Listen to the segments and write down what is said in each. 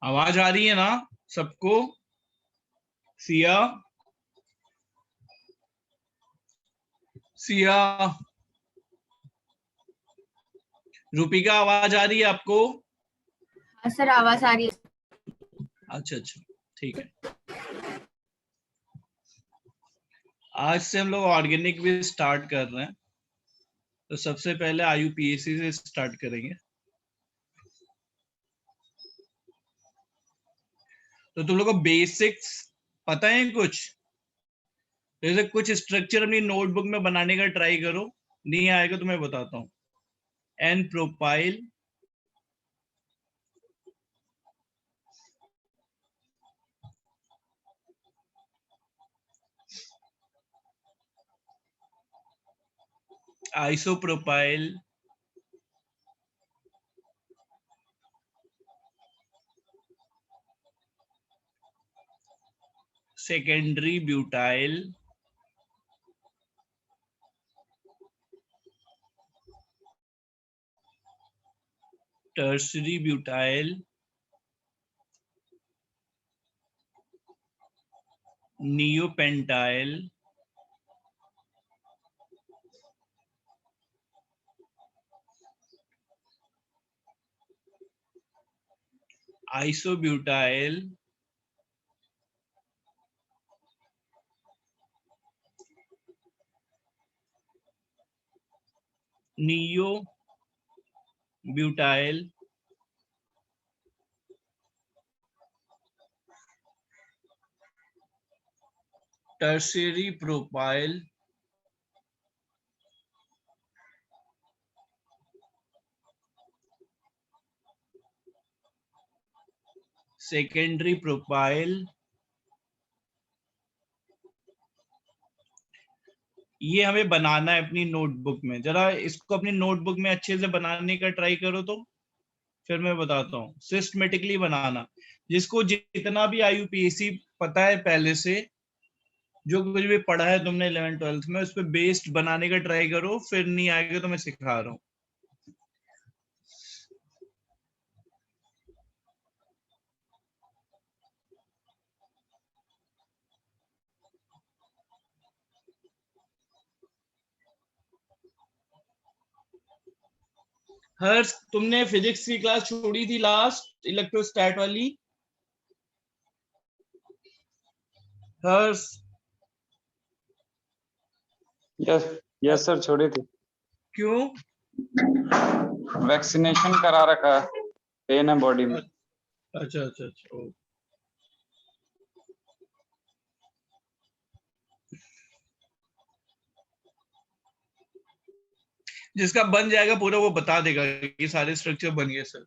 आवाज आ रही है ना सबको? सिया, सिया, रूपिका, आवाज आ रही है आपको? हाँ सर, आवाज आ रही है। अच्छा अच्छा, ठीक है। आज से हम लोग ऑर्गेनिक भी स्टार्ट कर रहे हैं। तो सबसे पहले आईयूपीएसी से स्टार्ट करेंगे। तो तुम लोग को बेसिक्स पता है कुछ? जैसे कुछ स्ट्रक्चर अपनी नोटबुक में बनाने का ट्राई करो, नहीं आएगा तो मैं बताता हूँ। N propyl, isopropyl, secondary butyl, tertiary butyl, neopentyl, isobutyl, neo butyl, tertiary propyl, secondary propyl. ये हमें बनाना है अपनी नोटबुक में। जरा इसको अपनी नोटबुक में अच्छे से बनाने का ट्राई करो, तो फिर मैं बताता हूँ। सिस्टमेटिकली बनाना, जिसको जितना भी आईयूपीएसी पता है पहले से, जो कुछ भी पढ़ा है तुमने 11th 12th में, उस पर बेस्ड बनाने का ट्राई करो। फिर नहीं आएगा तो मैं सिखा रहा हूँ। हर्ष, तुमने फिजिक्स की क्लास छोड़ी थी लास्ट, इलेक्ट्रोस्टैट वाली? हर्ष? यस यस सर, छोड़ी थी। क्यों? वैक्सीनेशन करा रखा है, पेन है बॉडी में। अच्छा अच्छा अच्छा। जिसका बन जाएगा पूरा वो बता देगा कि सारे स्ट्रक्चर बन गए सर।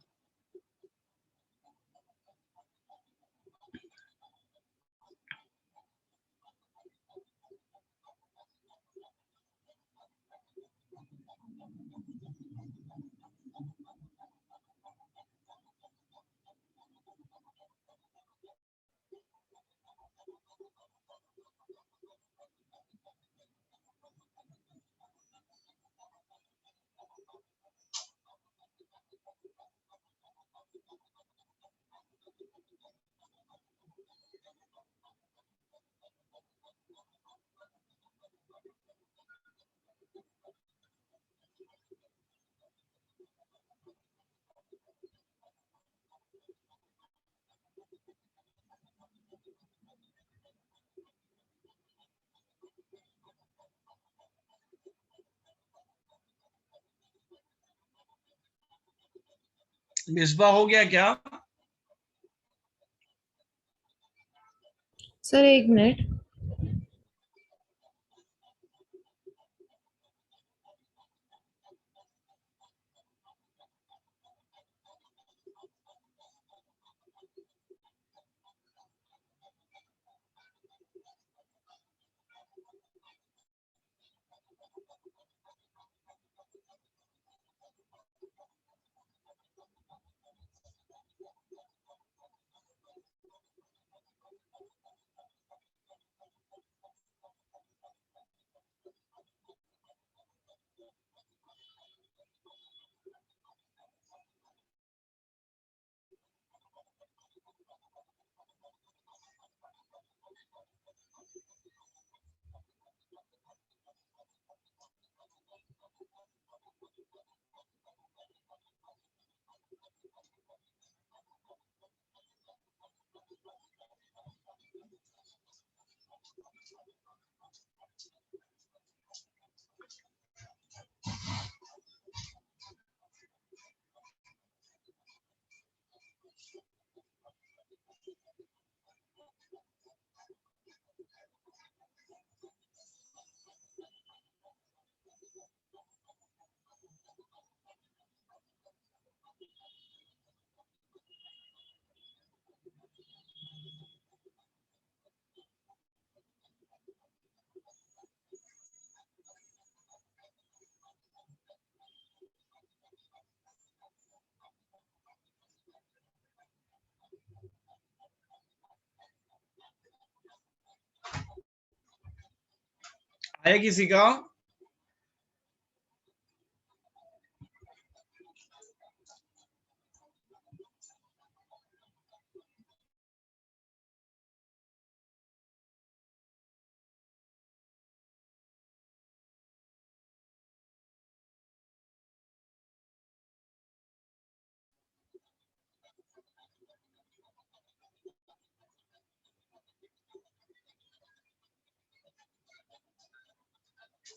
मिसबा हो गया क्या? सर एक मिनट। आया किसी का?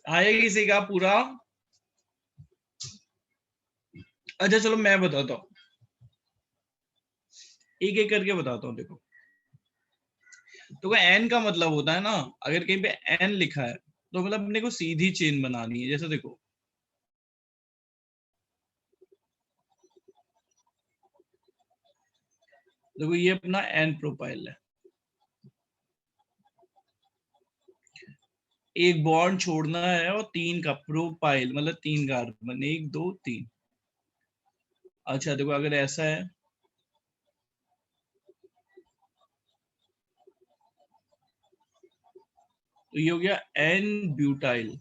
आया किसी का पूरा? अच्छा चलो मैं बताता हूँ, एक एक करके बताता हूँ। देखो तो एन का मतलब होता है ना, अगर कहीं पे एन लिखा है तो मतलब अपने को सीधी चेन बनानी है। जैसे देखो देखो ये अपना एन प्रोपाइल है, एक बॉन्ड छोड़ना है और 3 का प्रोपाइल मतलब 3 कार्बन, 1 2 3। अच्छा देखो अगर ऐसा है तो ये हो गया एन ब्यूटाइल।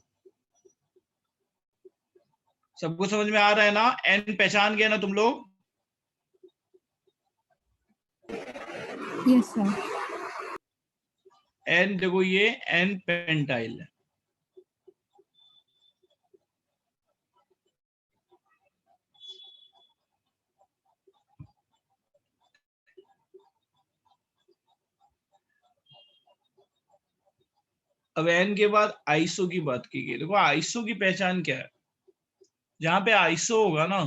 सबको समझ में आ रहा है ना? एन पहचान गया ना तुम लोग? Yes sir. एन देखो ये एन पेंटाइल है। अब एन के बाद आइसो की बात की गई। देखो आइसो की पहचान क्या है? जहां पे आइसो होगा ना,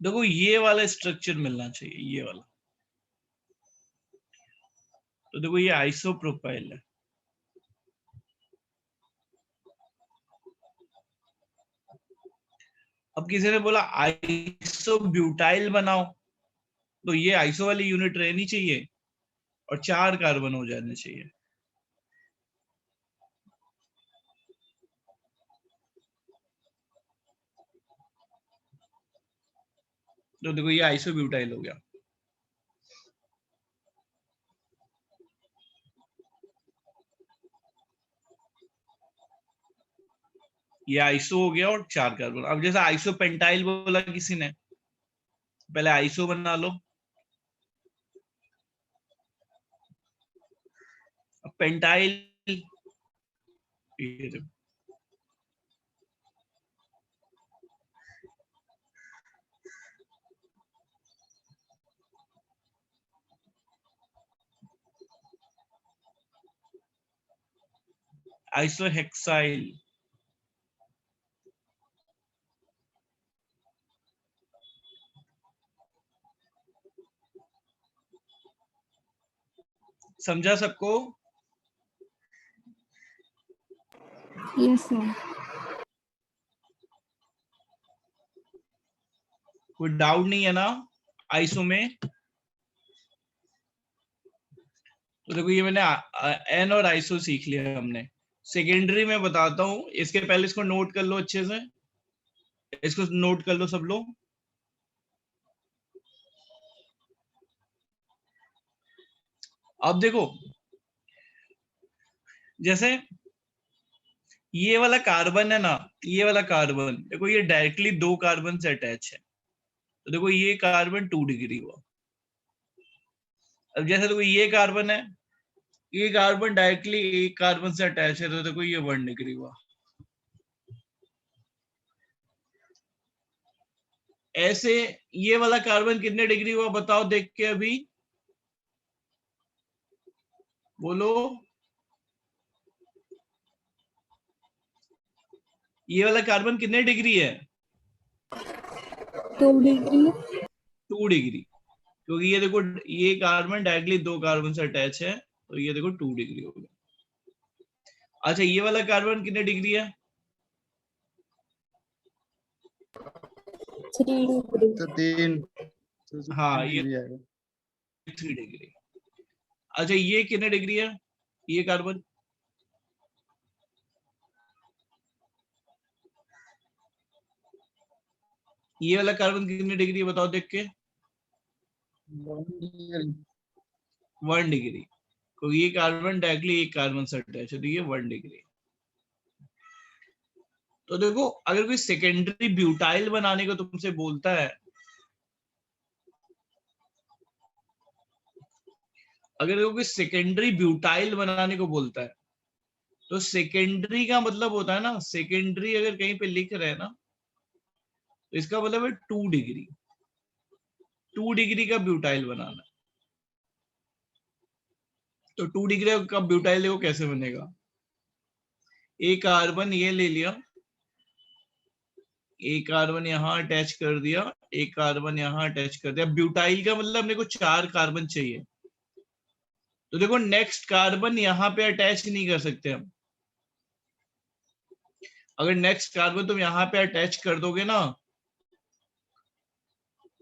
देखो ये वाला स्ट्रक्चर मिलना चाहिए, ये वाला। तो देखो ये आइसो प्रोपाइल है। अब किसी ने बोला आइसो ब्यूटाइल बनाओ, तो ये आइसो वाली यूनिट रहनी चाहिए और 4 कार्बन हो जाने चाहिए। तो देखो ये आइसो ब्यूटाइल हो गया। ये आइसो हो गया और 4 कार्बन। अब जैसे आइसो पेंटाइल बोला किसी ने, पहले आइसो बना लो। अब पेंटाइल, ये देखो आइसो हेक्साइल। समझा सबको? Yes sir. कोई डाउट नहीं है ना आइसो में? तो देखो ये मैंने एन और आइसो सीख लिया हमने। सेकेंडरी में बताता हूं, इसके पहले इसको नोट कर लो अच्छे से, इसको नोट कर लो सब लोग। अब देखो जैसे ये वाला कार्बन है ना, ये वाला कार्बन देखो ये डायरेक्टली 2 कार्बन से अटैच है, तो देखो ये कार्बन 2 डिग्री हुआ। अब जैसे देखो ये कार्बन है, ये कार्बन डायरेक्टली एक कार्बन से अटैच है, तो देखो ये 1 डिग्री हुआ। ऐसे ये वाला कार्बन कितने डिग्री हुआ बताओ देख के अभी, बोलो। ये वाला कार्बन कितने डिग्री है? 2 डिग्री। 2 डिग्री, क्योंकि ये देखो ये कार्बन डायरेक्टली 2 कार्बन से अटैच है, तो ये देखो 2 डिग्री हो गया। अच्छा ये वाला कार्बन कितने डिग्री है? 3 डिग्री। तो 3 हाँ ये डिग्री आएगा। 3 डिग्री। अच्छा ये कितने डिग्री है ये कार्बन? ये वाला कार्बन कितने डिग्री है बताओ देख के। 1 डिग्री, क्योंकि ये कार्बन डायरेक्टली एक कार्बन से अटैच है, तो ये 1 डिग्री। तो देखो अगर कोई सेकेंडरी ब्यूटाइल बनाने को तुमसे बोलता है, अगर कोई सेकेंडरी ब्यूटाइल बनाने को बोलता है, तो सेकेंडरी का मतलब होता है ना, सेकेंडरी अगर कहीं पे लिख रहे हैं ना, तो इसका मतलब है 2 डिग्री, 2 डिग्री का ब्यूटाइल बनाना। तो 2 डिग्री का ब्यूटाइल देखो कैसे बनेगा। एक कार्बन ये ले लिया, एक कार्बन यहां अटैच कर दिया, एक कार्बन यहां अटैच कर दिया। ब्यूटाइल का मतलब मेरे को 4 कार्बन चाहिए, तो देखो नेक्स्ट कार्बन यहां पे अटैच नहीं कर सकते हम। अगर नेक्स्ट कार्बन तुम यहां पे अटैच कर दोगे ना,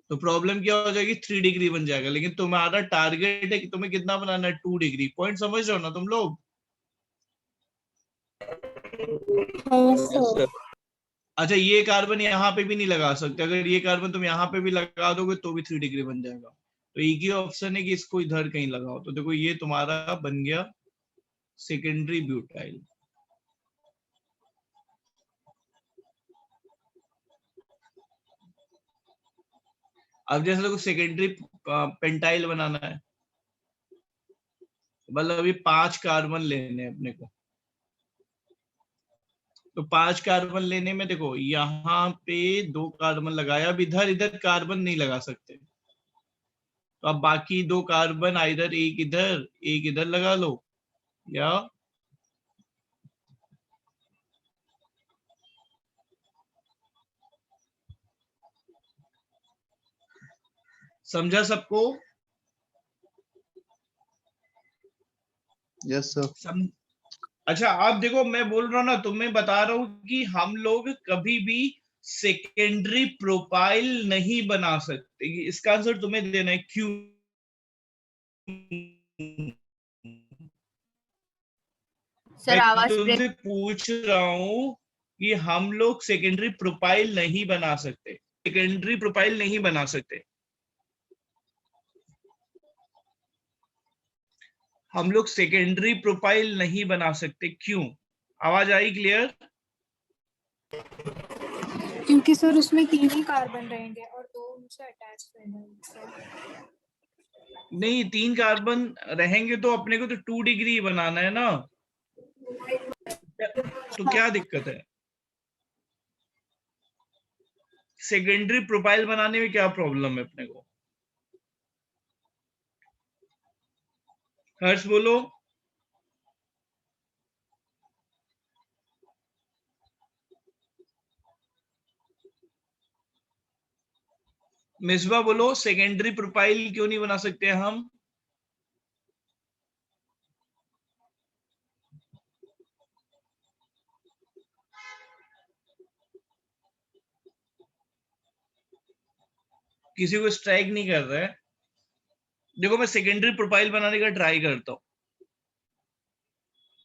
तो प्रॉब्लम क्या हो जाएगी, 3 डिग्री बन जाएगा। लेकिन तुम्हारा टारगेट है कि तुम्हें कितना बनाना है, 2 डिग्री। पॉइंट समझ रहे हो ना तुम लोग? अच्छा, ये कार्बन यहाँ पे भी नहीं लगा सकते, अगर ये कार्बन तुम यहाँ पे भी लगा दोगे तो भी 3 डिग्री बन जाएगा। तो एक ही ऑप्शन है कि इसको इधर कहीं लगाओ। तो देखो ये तुम्हारा बन गया सेकेंडरी ब्यूटाइल। अब जैसे देखो सेकेंडरी पेंटाइल बनाना है, मतलब अभी 5 कार्बन लेने हैं अपने को। तो 5 कार्बन लेने में देखो यहाँ पे 2 कार्बन लगाया, अब इधर इधर कार्बन नहीं लगा सकते, तो अब बाकी 2 कार्बन इधर, एक इधर लगा लो, या समझा सबको? Yes sir. अच्छा आप देखो, मैं बोल रहा हूँ ना, तुम्हें बता रहा हूँ कि हम लोग कभी भी सेकेंडरी प्रोपाइल नहीं बना सकते। इसका आंसर तुम्हें देना है, क्यों? सर मैं आवाज ब्रेक। तुमसे पूछ रहा हूँ कि हम लोग सेकेंडरी प्रोपाइल नहीं बना सकते, सेकेंडरी प्रोपाइल नहीं बना सकते। हम लोग सेकेंडरी प्रोपाइल नहीं बना सकते, क्यों? आवाज आई क्लियर? क्योंकि सर उसमें 3 ही कार्बन रहेंगे और 2 उनसे अटैच रहेंगे। नहीं, 3 कार्बन रहेंगे तो अपने को तो 2 डिग्री बनाना है ना, तो क्या दिक्कत है? सेकेंडरी प्रोफाइल बनाने में क्या प्रॉब्लम है अपने को? हर्ष बोलो। मिसबा बोलो, सेकेंडरी प्रोफाइल क्यों नहीं बना सकते हम? किसी को स्ट्राइक नहीं कर रहा है। देखो मैं सेकेंडरी प्रोफाइल बनाने का ट्राई करता हूं।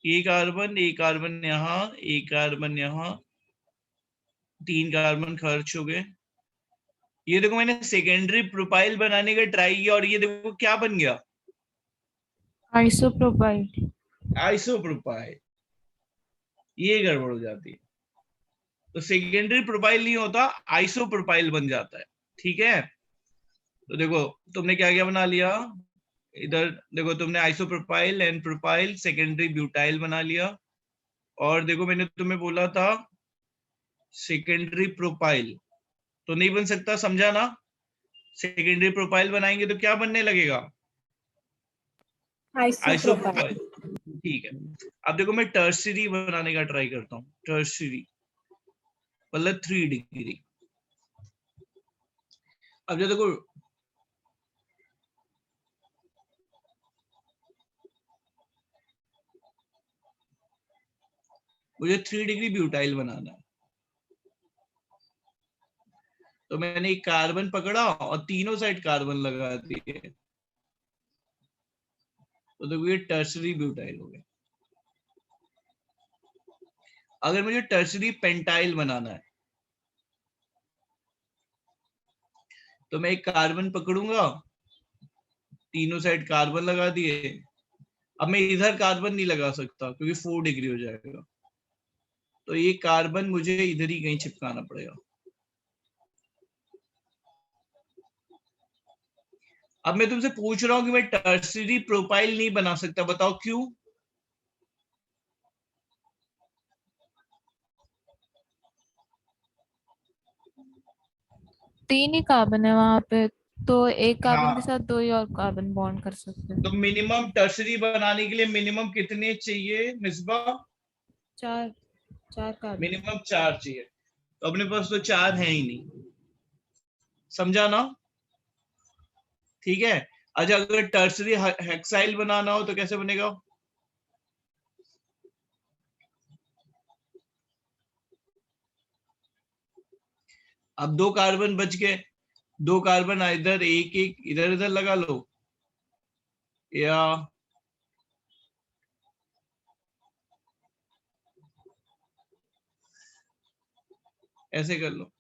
एक कार्बन यहाँ, एक कार्बन यहाँ, 3 कार्बन खर्च हो गए। ये देखो मैंने सेकेंडरी प्रोफाइल बनाने का ट्राई किया और ये देखो क्या बन गया, आइसोप्रोपाइल। आइसोप्रोपाइल। ये गड़बड़ हो जाती है। तो सेकेंडरी प्रोफाइल नहीं होता, आइसोप्रोपाइल बन जाता है। ठीक है, तो देखो तुमने क्या क्या बना लिया, इधर देखो तुमने isopropyl, n propyl, secondary butyl बना लिया। और देखो मैंने तुम्हें बोला था सेकेंडरी प्रोपाइल तो नहीं बन सकता, समझा ना? सेकेंडरी प्रोपाइल बनाएंगे तो क्या बनने लगेगा, आइसोप्रोपाइल। ठीक है, अब देखो मैं टर्सरी बनाने का ट्राई करता हूँ। टर्सरी मतलब 3 डिग्री। अब जो देखो मुझे 3 डिग्री ब्यूटाइल बनाना है, तो मैंने एक कार्बन पकड़ा और तीनों साइड कार्बन लगा दिए, तो देखो ये टर्सरी ब्यूटाइल हो गया। अगर मुझे टर्सरी पेंटाइल बनाना है, तो मैं एक कार्बन पकड़ूंगा तीनों साइड कार्बन लगा दिए। अब मैं इधर कार्बन नहीं लगा सकता क्योंकि 4 डिग्री हो जाएगा, तो ये कार्बन मुझे इधर ही कहीं चिपकाना पड़ेगा। अब मैं तुमसे पूछ रहा हूं कि मैं टर्सरी प्रोपाइल नहीं बना सकता, बताओ क्यों? तीन ही कार्बन है वहां पे, तो एक कार्बन के हाँ, साथ दो ही और कार्बन बॉन्ड कर सकते तो हैं। मिनिमम टर्सरी बनाने के लिए मिनिमम कितने चाहिए मिसबा? चार, चार कार्बन। मिनिमम 4 चाहिए, तो अपने पास तो 4 है ही नहीं। समझा ना? ठीक है। अच्छा, अगर टर्सरी हेक्साइल बनाना हो तो कैसे बनेगा? अब 2 कार्बन बच गए, 2 कार्बन इधर एक एक इधर इधर लगा लो, या ऐसे कर लो।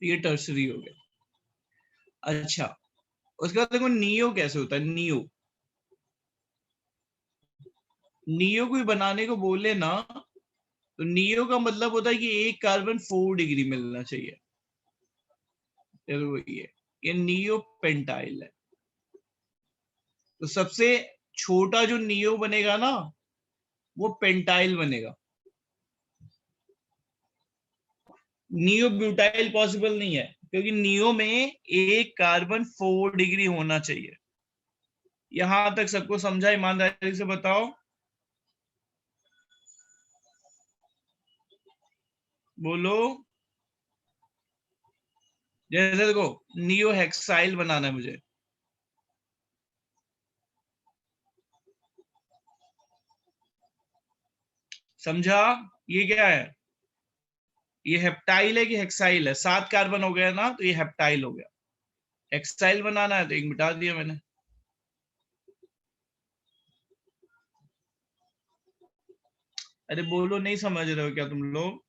ये टर्सरी हो गया। अच्छा, उसके बाद देखो नियो कैसे होता है। नियो, नियो कोई बनाने को बोले ना, तो नियो का मतलब होता है कि एक कार्बन 4 डिग्री मिलना चाहिए। ये नियो पेंटाइल है। तो सबसे छोटा जो नियो बनेगा ना, वो पेंटाइल बनेगा। नियो ब्यूटाइल पॉसिबल नहीं है, क्योंकि नियो में एक कार्बन 4 डिग्री होना चाहिए। यहां तक सबको समझा? ईमानदारी से बताओ, बोलो। जैसे देखो, नियो हेक्साइल बनाना है मुझे, समझा? ये क्या है? ये हेप्टाइल है कि हेक्साइल है? 7 कार्बन हो गया ना, तो ये हेप्टाइल हो गया। हेक्साइल बनाना है तो एक मिटा दिया मैंने। अरे बोलो, नहीं समझ रहे हो क्या तुम लोग?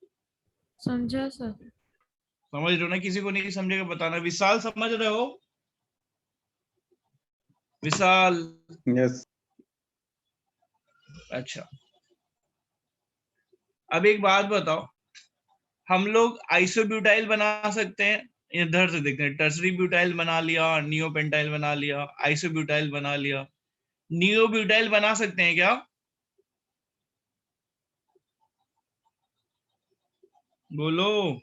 समझा सर। समझ रहे हो ना? किसी को नहीं समझेगा बताना। विशाल समझ रहे हो? विशाल? यस। अच्छा, अब एक बात बताओ, हम लोग आइसोब्यूटाइल बना सकते हैं? इधर से देखते हैं। टर्सरी ब्यूटाइल बना लिया, नियो पेंटाइल बना लिया, आइसोब्यूटाइल बना लिया, नियो ब्यूटाइल बना सकते हैं क्या? बोलो।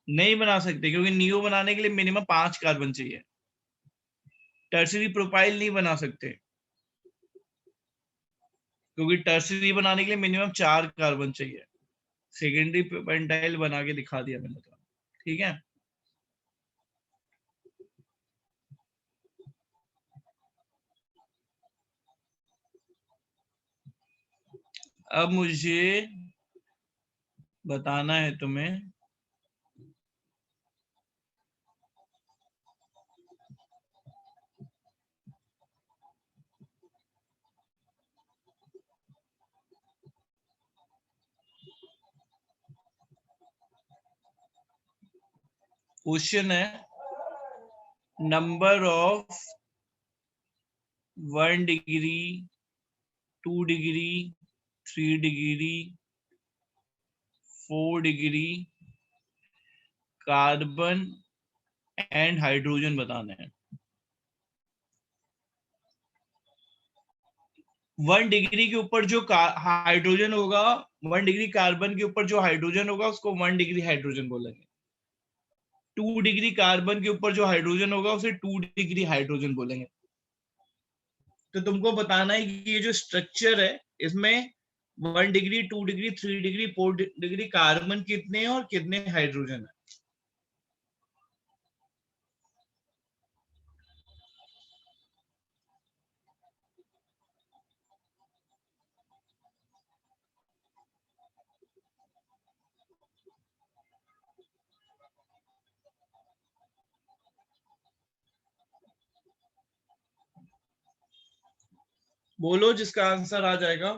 नहीं बना सकते, क्योंकि नियो बनाने के लिए मिनिमम 5 कार्बन चाहिए। टर्सरी प्रोपाइल नहीं बना सकते, क्योंकि टर्सरी बनाने के लिए मिनिमम 4 कार्बन चाहिए। सेकेंडरी पेंटाइल बना के दिखा दिया मैंने तो। ठीक है। अब मुझे बताना है तुम्हें, क्वेश्चन है number of 1 degree, 2 degree, 3 degree, 4 degree carbon and hydrogen बताने हैं। 1 डिग्री के ऊपर जो हाइड्रोजन होगा, 1 डिग्री कार्बन के ऊपर जो हाइड्रोजन होगा उसको 1 डिग्री हाइड्रोजन बोलेंगे। 2 डिग्री कार्बन के ऊपर जो हाइड्रोजन होगा उसे 2 डिग्री हाइड्रोजन बोलेंगे। तो तुमको बताना है कि ये जो स्ट्रक्चर है, इसमें 1 degree, 2 degree, 3 degree, 4 degree carbon कितने हैं और कितने हाइड्रोजन है। बोलो जिसका आंसर आ जाएगा।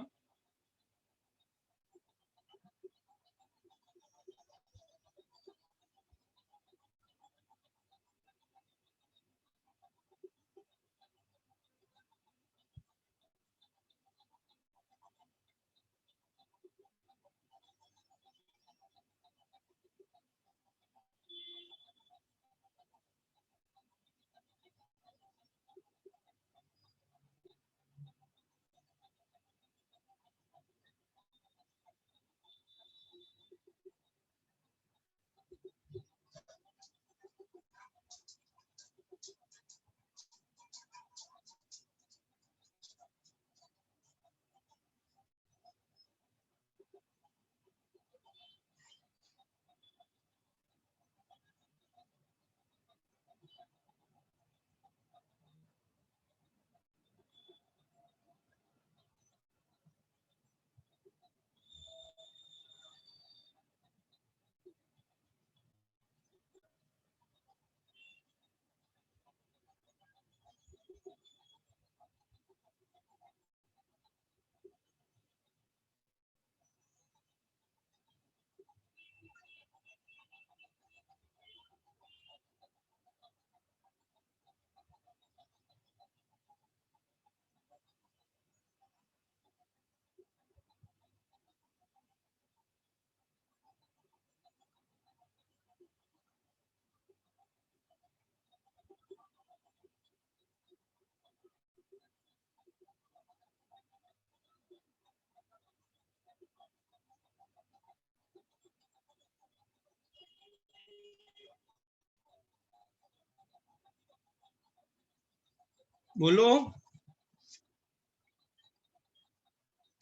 बोलो,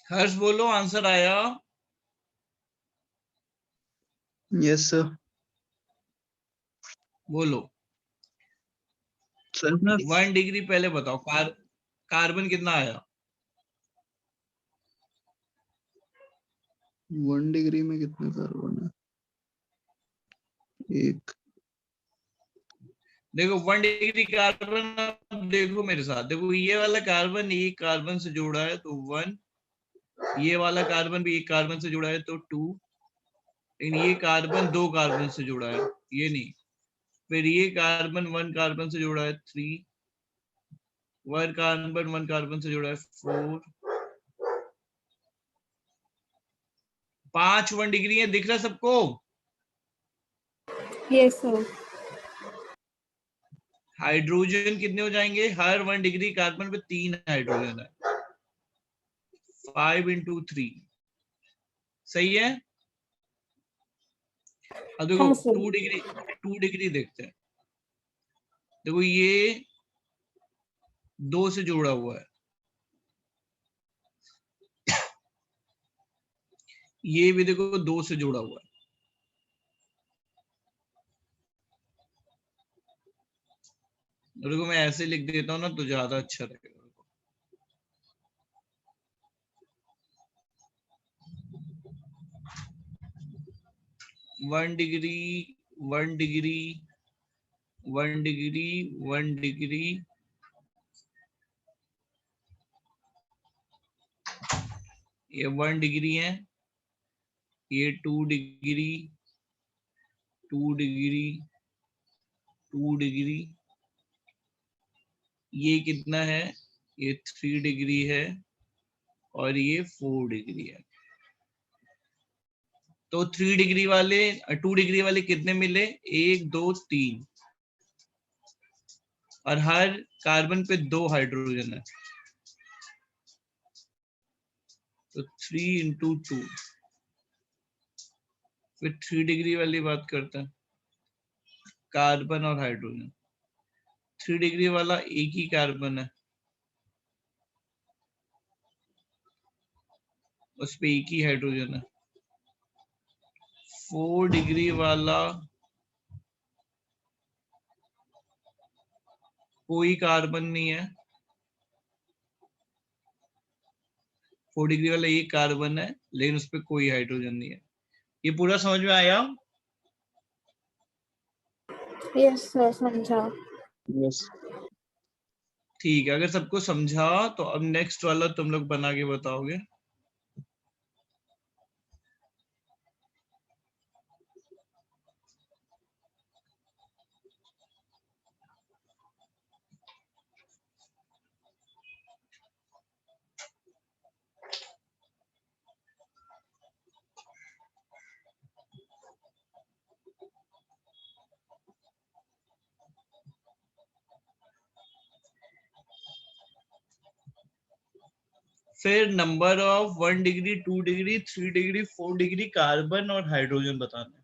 हर्ष बोलो, आंसर आया? Yes sir. बोलो। सर मैं 1 डिग्री पहले बताओ, कार्बन कितना आया? 1 डिग्री में कितने कार्बन है? एक। देखो 1 डिग्री कार्बन, अब देखो मेरे साथ, देखो ये वाला कार्बन एक कार्बन से जुड़ा है तो 1, ये वाला कार्बन भी एक कार्बन से जुड़ा है तो 2, लेकिन ये कार्बन 2 कार्बन से जुड़ा है, ये नहीं। फिर ये कार्बन 1 कार्बन से जुड़ा है 3, 1 कार्बन 1 कार्बन से जुड़ा है 4, 5 1 डिग्री है, दिख रहा है सबको? Yes sir. हाइड्रोजन कितने हो जाएंगे? हर 1 डिग्री कार्बन पे 3 हाइड्रोजन है, 5 into 3, सही है? अब देखो हाँ सर। 2 डिग्री देखते हैं। देखो ये 2 से जुड़ा हुआ है, ये भी देखो 2 से जुड़ा हुआ है। देखो मैं ऐसे लिख देता हूँ ना तो ज्यादा अच्छा रहेगा। 1 डिग्री 1 डिग्री 1 डिग्री 1 डिग्री, ये 1 डिग्री है, ये 2 डिग्री 2 डिग्री 2 डिग्री, ये कितना है? ये 3 डिग्री है और ये 4 डिग्री है। तो 3 डिग्री वाले 2 डिग्री वाले कितने मिले? 1 2 3, और हर कार्बन पे 2 हाइड्रोजन है, तो 3 into 2। फिर 3 डिग्री वाली बात करते हैं, कार्बन और हाइड्रोजन। 3 डिग्री वाला एक ही कार्बन है, उस पे एक ही हाइड्रोजन है। 4 डिग्री वाला कोई कार्बन नहीं है, 4 डिग्री वाला एक कार्बन है लेकिन उस पे कोई हाइड्रोजन नहीं है। ये पूरा समझ में आया? यस सर, समझा। यस। ठीक है, अगर सबको समझा तो अब नेक्स्ट वाला तुम लोग बना के बताओगे। फिर number of 1 degree, 2 degree, 3 degree, 4 degree carbon और हाइड्रोजन बताना है।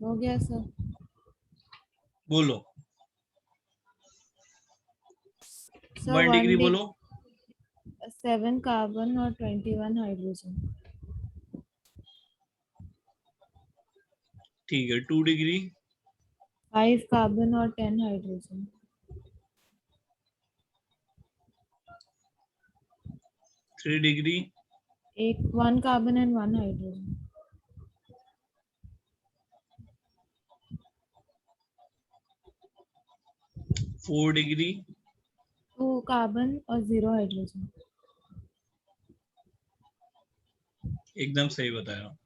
हो गया सर। बोलो। सर 1 डिग्री बोलो। 7 कार्बन और 21 हाइड्रोजन। ठीक है। 2 डिग्री, 5 कार्बन और 10 hydrogen. 3 degree, 1 carbon and 1 hydrogen. 4 degree, 2 carbon और 0 हाइड्रोजन। एकदम सही बताया।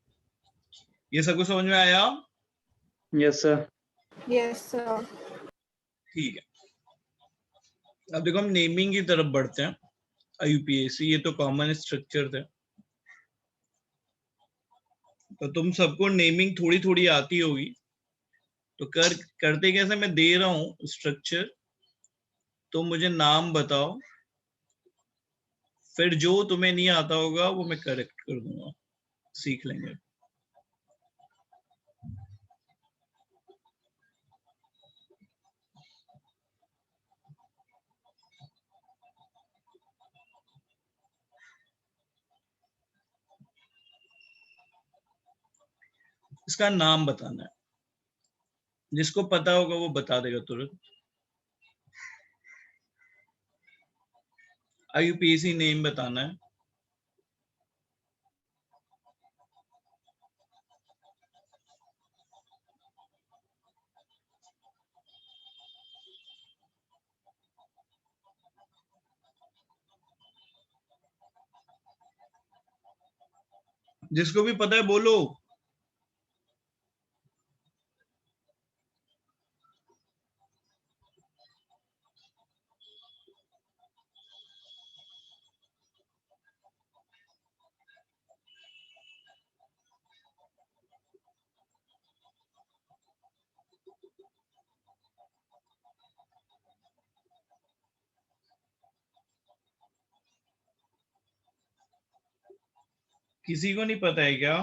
ये सबको समझ में आया? Yes sir. Yes sir. ठीक है। अब देखो हम नेमिंग की तरफ बढ़ते हैं। आईयूपीएसी, ये तो कॉमन स्ट्रक्चर थे, तो तुम सबको नेमिंग थोड़ी थोड़ी आती होगी। तो करते कैसे, मैं दे रहा हूं स्ट्रक्चर, तो मुझे नाम बताओ, फिर जो तुम्हें नहीं आता होगा वो मैं करेक्ट कर दूंगा, सीख लेंगे। इसका नाम बताना है, जिसको पता होगा वो बता देगा तुरंत। आईयूपीएसी नेम बताना है। जिसको भी पता है बोलो। किसी को नहीं पता है क्या?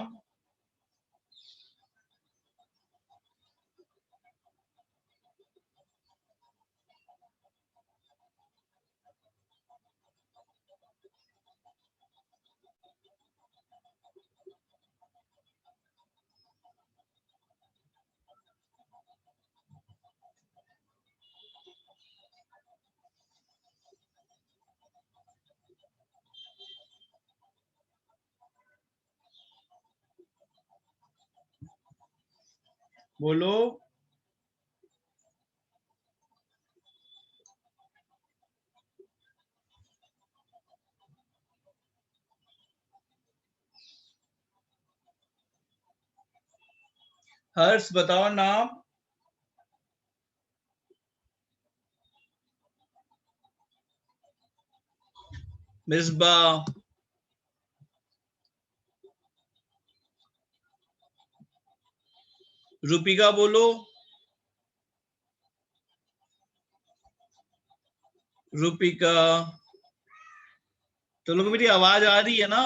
बोलो। हर्ष बताओ नाम। मिसबा। रूपिका बोलो। रूपिका। तो लोगों को मेरी आवाज आ रही है ना?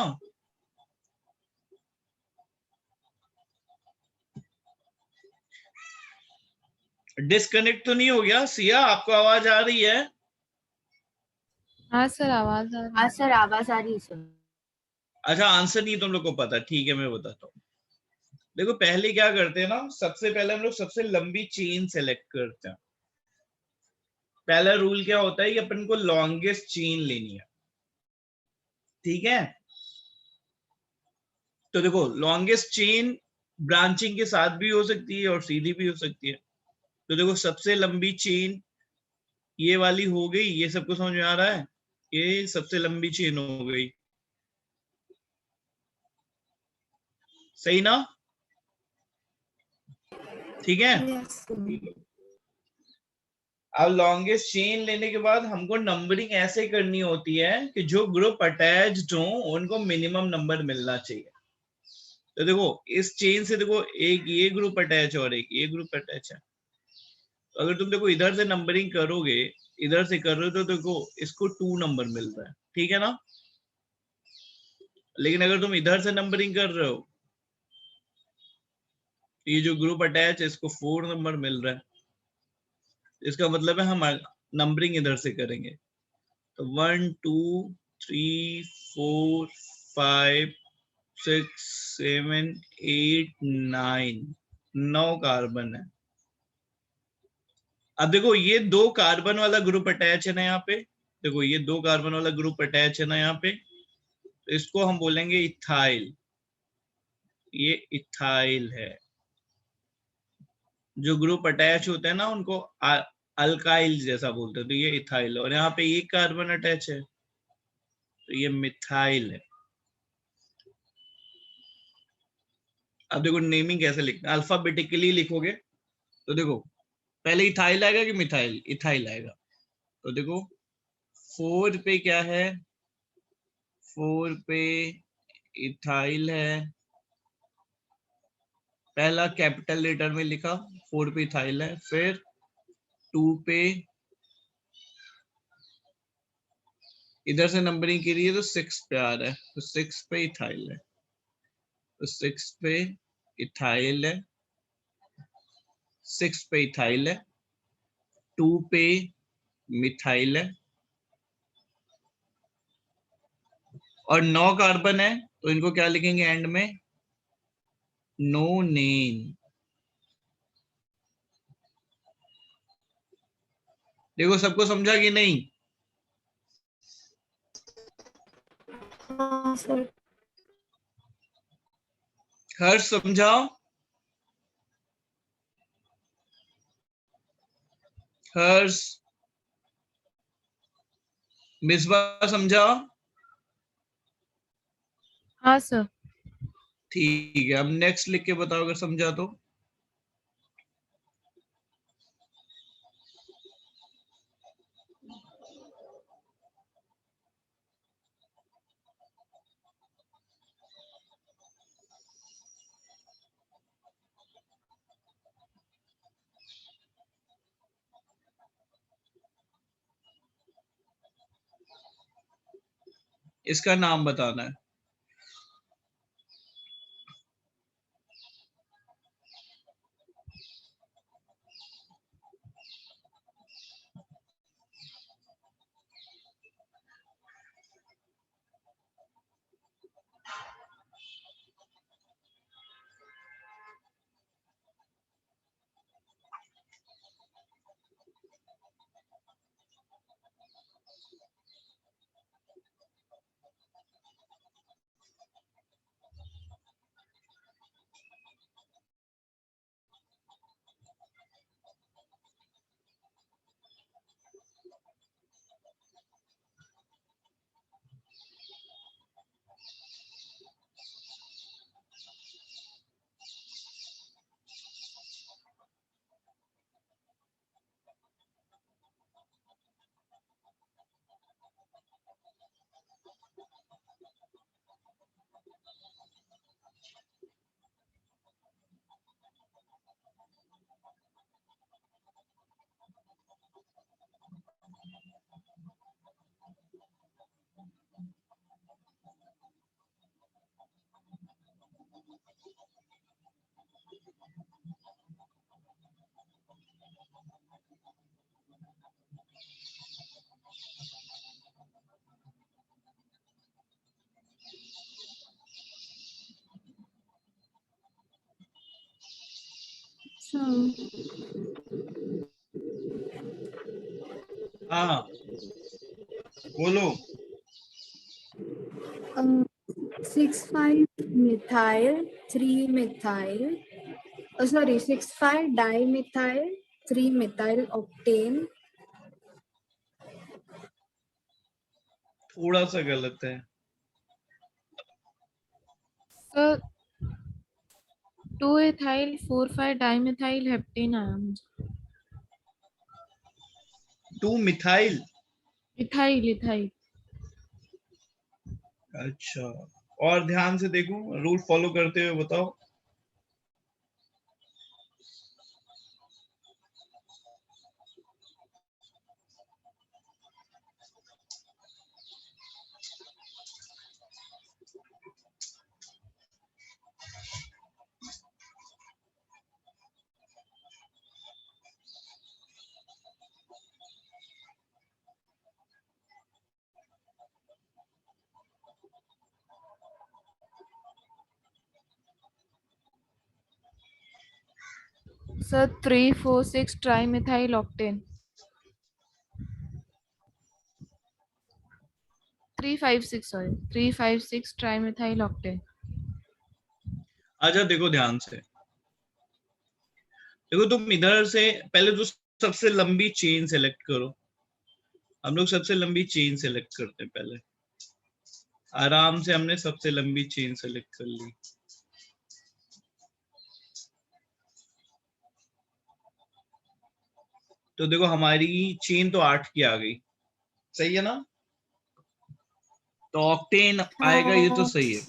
डिस्कनेक्ट तो नहीं हो गया? सिया आपको आवाज आ रही है? हाँ सर, आवाज आ रही हाँ सर, आवाज आ रही है सर। अच्छा, आंसर नहीं तुम लोग को पता, ठीक है मैं बताता हूँ। देखो पहले क्या करते हैं ना, सबसे पहले हम लोग सबसे लंबी चेन सेलेक्ट करते हैं। पहला रूल क्या होता है कि अपन को लॉन्गेस्ट चेन लेनी है, ठीक है? तो देखो लॉन्गेस्ट चेन ब्रांचिंग के साथ भी हो सकती है और सीधी भी हो सकती है। तो देखो सबसे लंबी चेन ये वाली हो गई, ये सबको समझ में आ रहा है? ये सबसे लंबी चेन हो गई, सही ना? ठीक है। यस अब लॉन्गेस्ट चेन लेने के बाद हमको नंबरिंग ऐसे करनी होती है कि जो ग्रुप अटैच्ड हो उनको मिनिमम नंबर मिलना चाहिए। तो देखो इस चेन से देखो एक ये ग्रुप अटैच और एक ये ग्रुप अटैच है। तो अगर तुम देखो इधर से नंबरिंग करोगे, इधर से कर रहे हो तो देखो इसको 2 नंबर मिल रहा है, ठीक है ना? लेकिन अगर तुम इधर से नंबरिंग कर रहे हो, ये जो ग्रुप अटैच है इसको 4 नंबर मिल रहा है। इसका मतलब है हम नंबरिंग इधर से करेंगे। तो 1 2 3 4 5 6 7 8 9, 9 कार्बन है। अब देखो ये 2 कार्बन वाला ग्रुप अटैच है ना यहाँ पे, देखो ये 2 कार्बन वाला ग्रुप अटैच है ना यहाँ पे, तो इसको हम बोलेंगे इथाइल। ये इथाइल है। जो ग्रुप अटैच होते हैं ना उनको अल्काइल जैसा बोलते हैं, तो ये इथाइल है। और यहाँ पे एक कार्बन अटैच है तो ये मिथाइल है। अब देखो नेमिंग कैसे लिखना, अल्फाबेटिकली लिखोगे तो देखो पहले इथाइल आएगा कि मिथाइल? इथाइल आएगा। तो देखो 4 पे क्या है? 4 पे इथाइल है, पहला कैपिटल लेटर में लिखा, 4 पे इथाइल है। फिर 2 पे इधर से नंबरिंग की रही है तो 6 पे आ रहा है, तो 6 पे इथाइल है। तो 6 पे इथाइल है, 6 पे इथाइल है, 2 पे मिथाइल है और 9 कार्बन है, तो इनको क्या लिखेंगे एंड में? नोनेन। देखो सबको समझा कि नहीं? हाँ सर। हर्ष समझाओ। हर्ष। मिसबा समझाओ। हाँ सर। ठीक है, अब नेक्स्ट लिख के बताओ अगर समझा तो। इसका नाम बताना है। हाँ बोलो। 6,5-methyl 3-methyl, sorry, 6,5-dimethyl 3-methyl octane. थोड़ा सा गलत है। सर 2-ethyl 4,5-dimethyl हेप्टेन आया मुझे। 2-मिथाइल। Ethyl ethyl. अच्छा, और ध्यान से देखो, रूल फॉलो करते हुए बताओ। Sir 3,4,6 trimethyl octane. 3,5,6 sorry 3,5,6 trimethyl octane. अच्छा देखो ध्यान से, देखो तुम इधर से पहले तो सबसे लंबी चेन सेलेक्ट करो। हम लोग सबसे लंबी चेन सेलेक्ट करते हैं पहले। आराम से हमने सबसे लंबी चेन सेलेक्ट कर ली। तो देखो हमारी चेन तो 8 की आ गई, सही है ना? तो ऑक्टेन आएगा, ये तो सही है।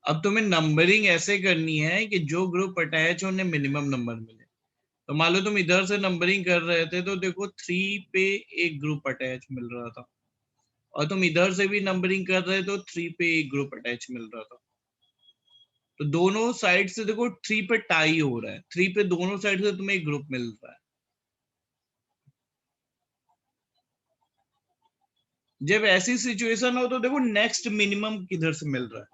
अब तुम्हें नंबरिंग ऐसे करनी है कि जो ग्रुप अटैच हो उन्हें मिनिमम नंबर मिले। तो मान लो तुम इधर से नंबरिंग कर रहे थे तो देखो 3 पे एक ग्रुप अटैच मिल रहा था, और तुम इधर से भी नंबरिंग कर रहे तो 3 पे एक ग्रुप अटैच मिल रहा था। तो दोनों साइड से देखो 3 पे टाई हो रहा है, 3 पे दोनों साइड से तुम्हें एक ग्रुप मिल रहा है। जब ऐसी सिचुएशन हो तो देखो नेक्स्ट मिनिमम किधर से मिल रहा है,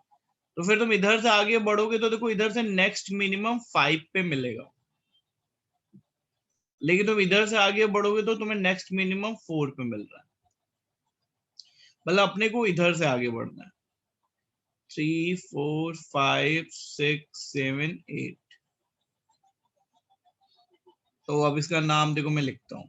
तो फिर तुम इधर से आगे बढ़ोगे तो देखो इधर से नेक्स्ट मिनिमम 5 पे मिलेगा, लेकिन तुम इधर से आगे बढ़ोगे तो तुम्हें नेक्स्ट मिनिमम 4 पे मिल रहा है। मतलब अपने को इधर से आगे बढ़ना है। 3 4 5 6 7 8। तो अब इसका नाम देखो मैं लिखता हूं।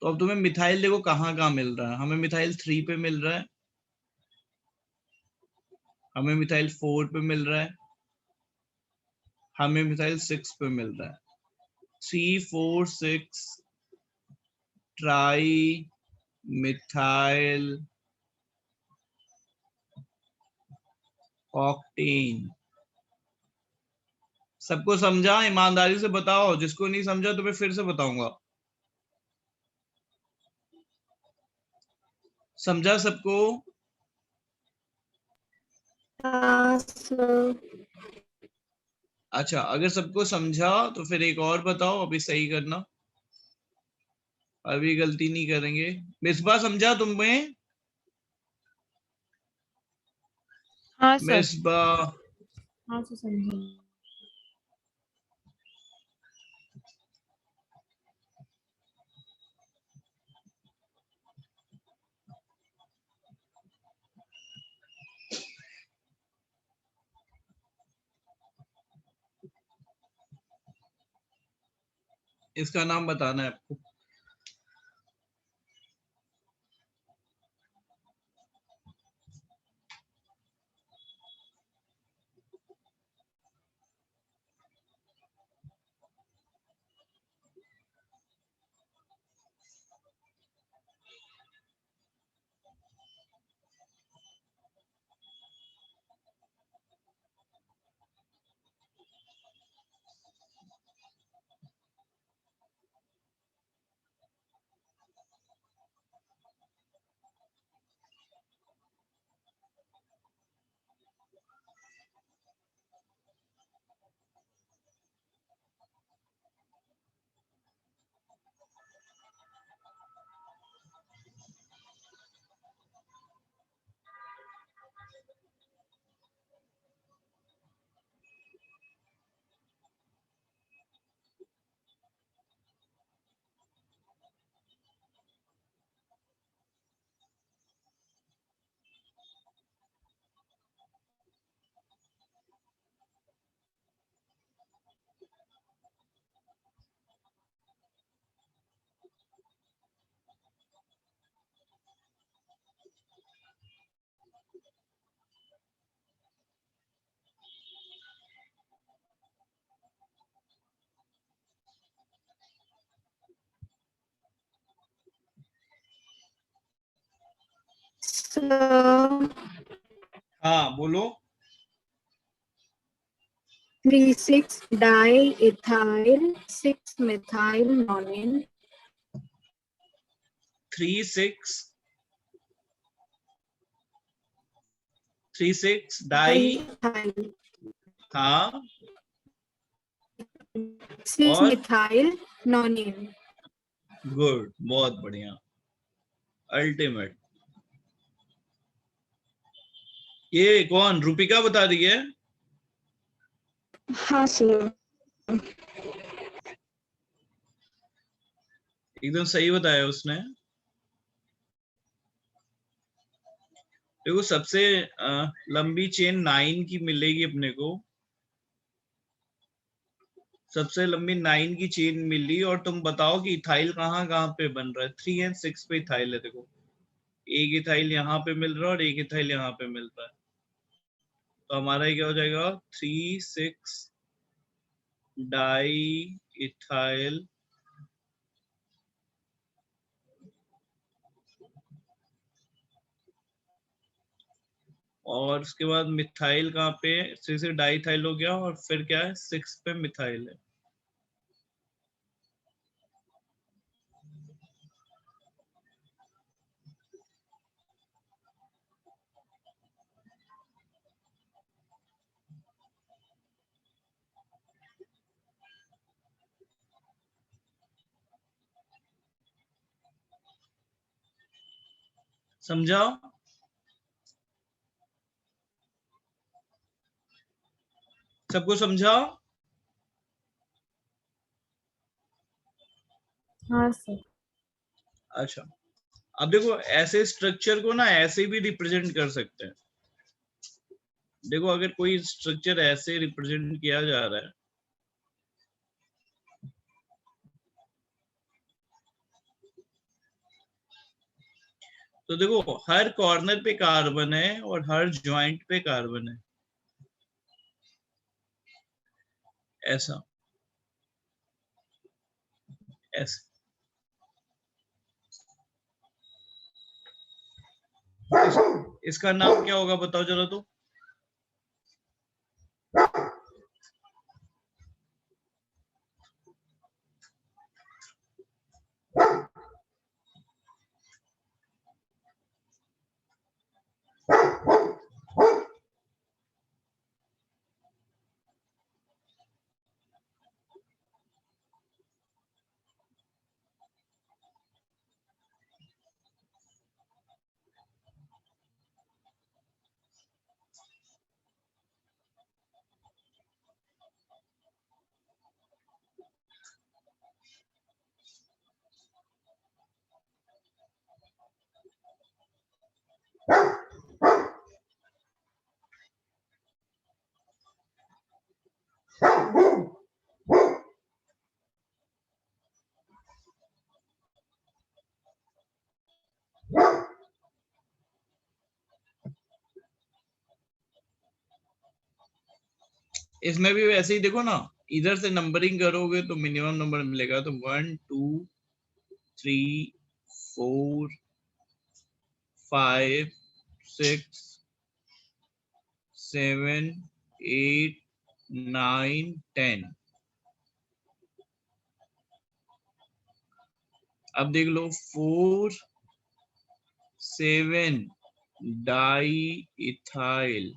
तो अब तुम्हें मिथाइल देखो कहाँ कहाँ मिल रहा है। हमें मिथाइल 3 पे मिल रहा है, हमें मिथाइल 4 पे मिल रहा है, हमें मिथाइल 6 पे मिल रहा है। 3 4 6 ट्राई मिथाइल ऑक्टेन। सबको समझा? ईमानदारी से बताओ, जिसको नहीं समझा तो मैं फिर से बताऊंगा। समझा सबको? हाँ सर। अच्छा, अगर सबको समझा तो फिर एक और बताओ, अभी सही करना, अभी गलती नहीं करेंगे। मिसबा समझा तुम्हें? हाँ सर। मिसबा, हाँ सर समझे। इसका नाम बताना है आपको। हाँ बोलो। 3,6 diethyl 6 methyl nonene 3,6 die. diethyl हाँ 6 और methyl nonene। गुड, बहुत बढ़िया, अल्टीमेट। ये कौन, रूपिका बता रही है? हाँ सर। एकदम सही बताया उसने। देखो सबसे लंबी चेन 9 की मिलेगी अपने को, सबसे लंबी 9 की चेन मिली। और तुम बताओ कि इथाइल कहाँ कहाँ पे बन रहा है? 3 और 6 पे इथाइल है। देखो एक इथाइल यहाँ पे मिल रहा है और एक इथाइल यहाँ पे मिल रहा है, तो हमारा ये क्या हो जाएगा? 3,6 डाई इथाइल और उसके बाद मिथाइल कहाँ पे? 3 से डाइथाइल हो गया और फिर क्या है? 6 पे मिथाइल है। समझाओ? सबको समझाओ? हाँ सर। अच्छा, अब देखो ऐसे स्ट्रक्चर को ना ऐसे भी रिप्रेजेंट कर सकते हैं। देखो अगर कोई स्ट्रक्चर ऐसे रिप्रेजेंट किया जा रहा है, तो देखो हर कॉर्नर पे कार्बन है और हर जॉइंट पे कार्बन है, ऐसा ऐसा। इसका नाम क्या होगा बताओ जरा तो? इसमें भी वैसे ही देखो ना, इधर से नंबरिंग करोगे तो मिनिमम नंबर मिलेगा। तो 1 2 3 4 5 6 7 8 9 10। अब देख लो 4 7 डाई इथाइल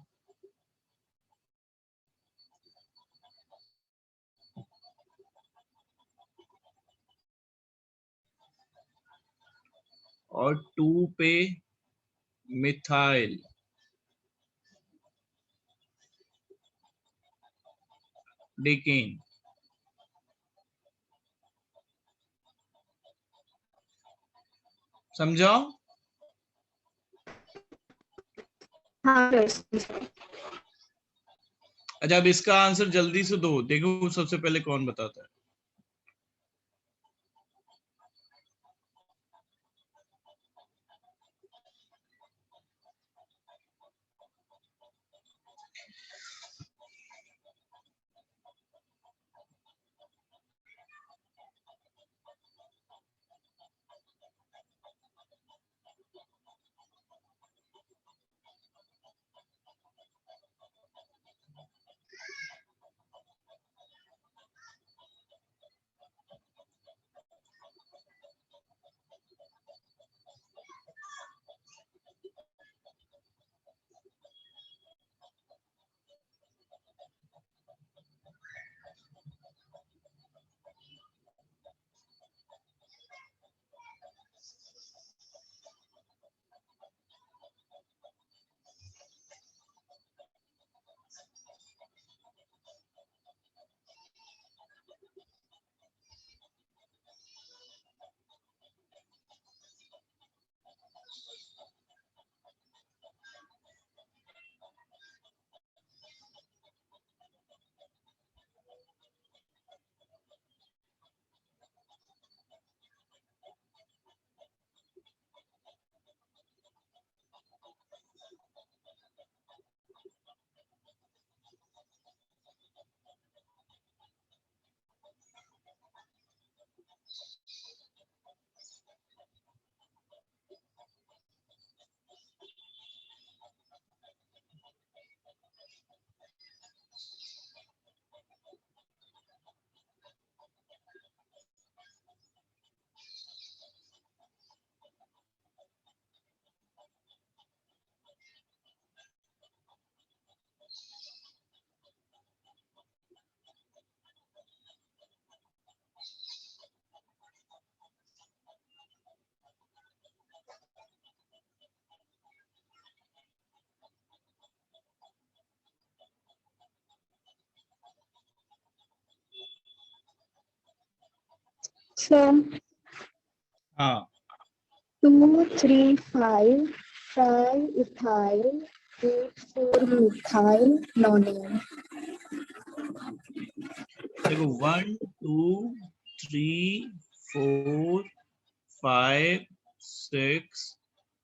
और 2 पे मिथाइल। डिकेन। समझाओ? हाँ अच्छा अब इसका आंसर जल्दी से दो, देखो सबसे पहले कौन बताता है। सर हाँ 2 3 5 5 इथाइल 8 4 मिथाइल नॉनियन। देखो 1 2 3 4 5 6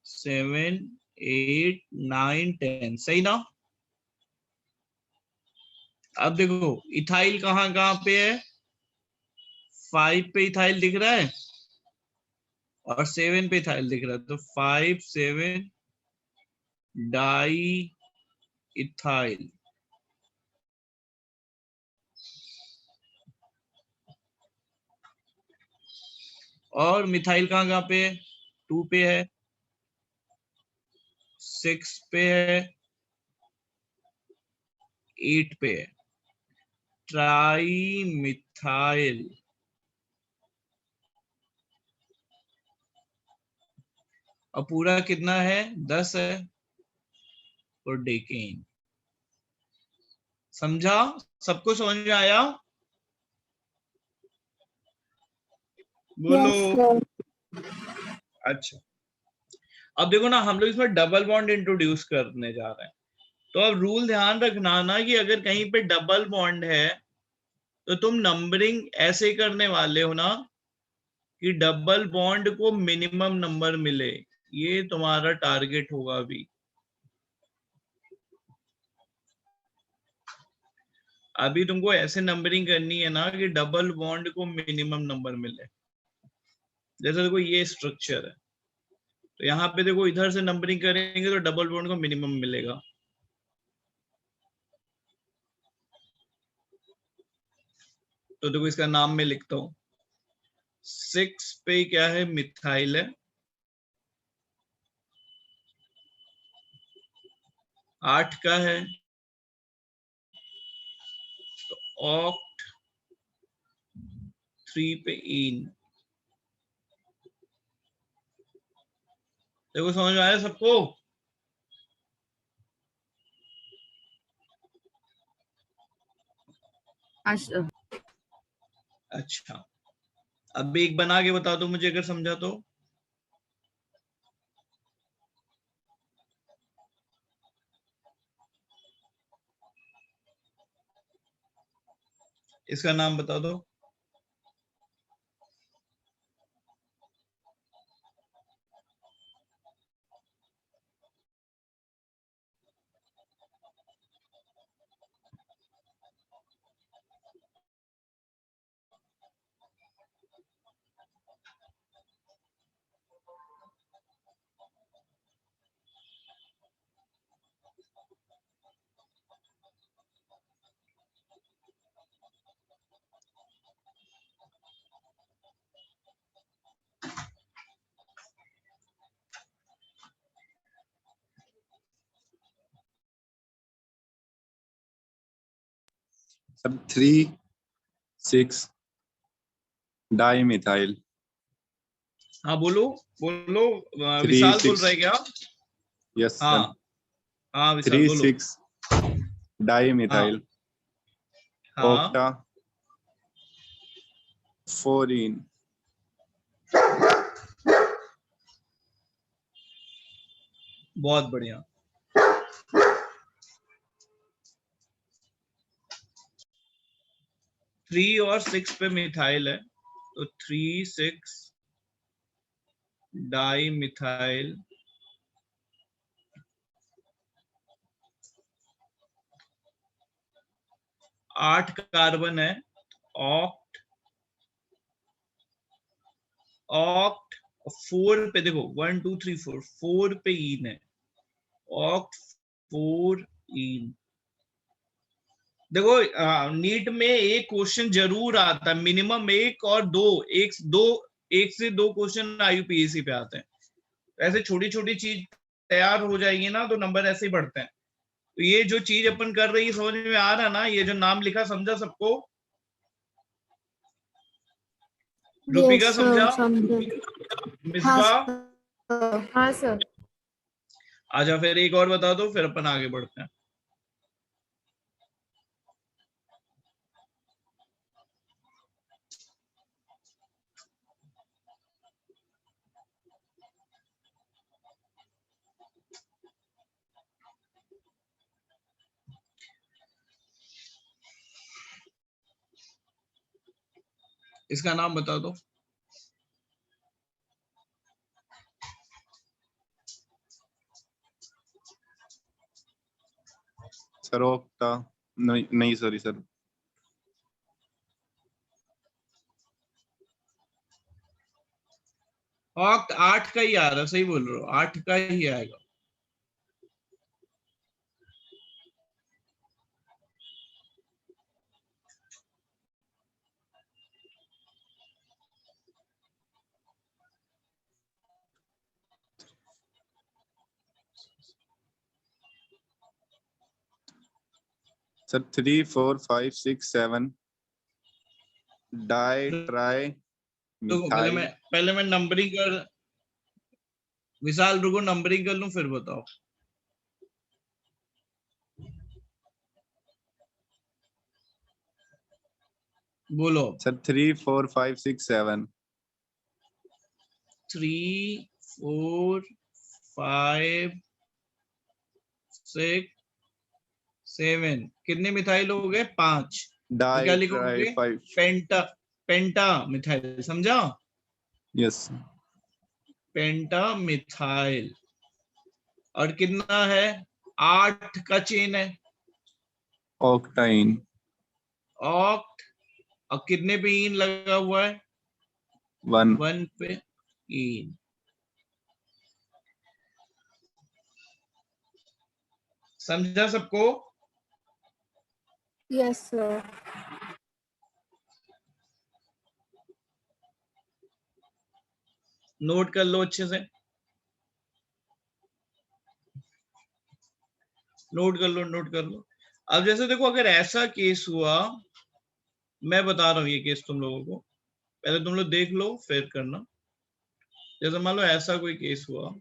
7 8 9 10 सही ना। अब देखो इथाइल कहाँ कहाँ पे है, 5 पे इथाइल दिख रहा है और 7 पे इथाइल दिख रहा है, तो 5 7 डाई इथाइल। और मिथाइल कहाँ कहाँ पे है, 2 पे है, 6 पे है, 8 पे है, ट्राई मिथाइल। और पूरा कितना है, 10 है, और डेकेन। समझा, सबको समझ में आया, बोलो। Yes sir. अच्छा अब देखो ना, हम लोग इसमें डबल बॉन्ड इंट्रोड्यूस करने जा रहे हैं, तो अब रूल ध्यान रखना ना कि अगर कहीं पे डबल बॉन्ड है तो तुम नंबरिंग ऐसे करने वाले हो ना कि डबल बॉन्ड को मिनिमम नंबर मिले, ये तुम्हारा टारगेट होगा अभी। अभी तुमको ऐसे नंबरिंग करनी है ना कि डबल बॉन्ड को मिनिमम नंबर मिले। जैसे देखो ये स्ट्रक्चर है, तो यहाँ पे देखो इधर से नंबरिंग करेंगे तो डबल बॉन्ड को मिनिमम मिलेगा। तो देखो इसका नाम मैं लिखता हूं, 6 पे क्या है, मिथाइल है, 8 का है तो ऑक्ट, 3 पे इन। देखो समझ में आया सबको। अच्छा अब एक बना के बता दो मुझे अगर समझा तो। इसका नाम बता दो। सब 3 6 डाई मिथाइल। हाँ बोलो बोलो, 3 विशाल बोल 6 रहे क्या। यस हाँ सर। हाँ विशाल 3 बोलो। 6 डाई मिथाइल हाँ ऑक्टा 4 इन। बहुत बढ़िया। 3 और 6 पे मिथाइल है तो 3 6 डाई मिथाइल, 8 कार्बन है, ऑक्ट ऑक्ट 4 पे देखो 1 2 3 4 4 पे इन है, ऑक्ट 4 इन। देखो नीट में एक क्वेश्चन जरूर आता है, मिनिमम एक और दो, एक से दो क्वेश्चन आईयूपीएसी पे आते हैं। ऐसे छोटी छोटी चीज तैयार हो जाएगी ना तो नंबर ऐसे ही बढ़ते हैं। तो ये जो चीज अपन कर रही है समझ में आ रहा ना, ये जो नाम लिखा समझा सबको, रूपिका यस समझा, सर समझे। हाँ मिसबा। सर। हाँ सर। आजा फिर एक और बता दो फिर अपन आगे बढ़ते हैं। इसका नाम बता दो। सर ऑक्टा, नहीं नहीं सॉरी सर, ऑक्ट 8 का ही आ रहा है, सही बोल रहे हो, 8 का ही आएगा। सर 3 4 5 6 7 डाई ट्राई तो मिथाइल। पहले मैं नंबरिंग कर, विशाल रुको नंबरिंग कर लूं फिर बताओ। बोलो। सर 3 4 5 6 7 3 4 5 6 7 कितने मिथाइल हो गए? 5। तो क्या डाई ट्राई लिखोगे? 5। पेंटा, पेंटा मिथाइल, समझा? यस पेंटा मिथाइल। और कितना है? 8 का चेन है, ऑक्टाइन। ऑक्ट। और कितने पे इन लगा हुआ है? 1 1 पे इन। समझा सबको? Yes sir. नोट कर लो अच्छे से, नोट कर लो, नोट कर लो। अब जैसे देखो, अगर ऐसा केस हुआ, मैं बता रहा हूं ये केस तुम लोगों को, पहले तुम लोग देख लो फिर करना। जैसे मान लो ऐसा कोई केस हुआ,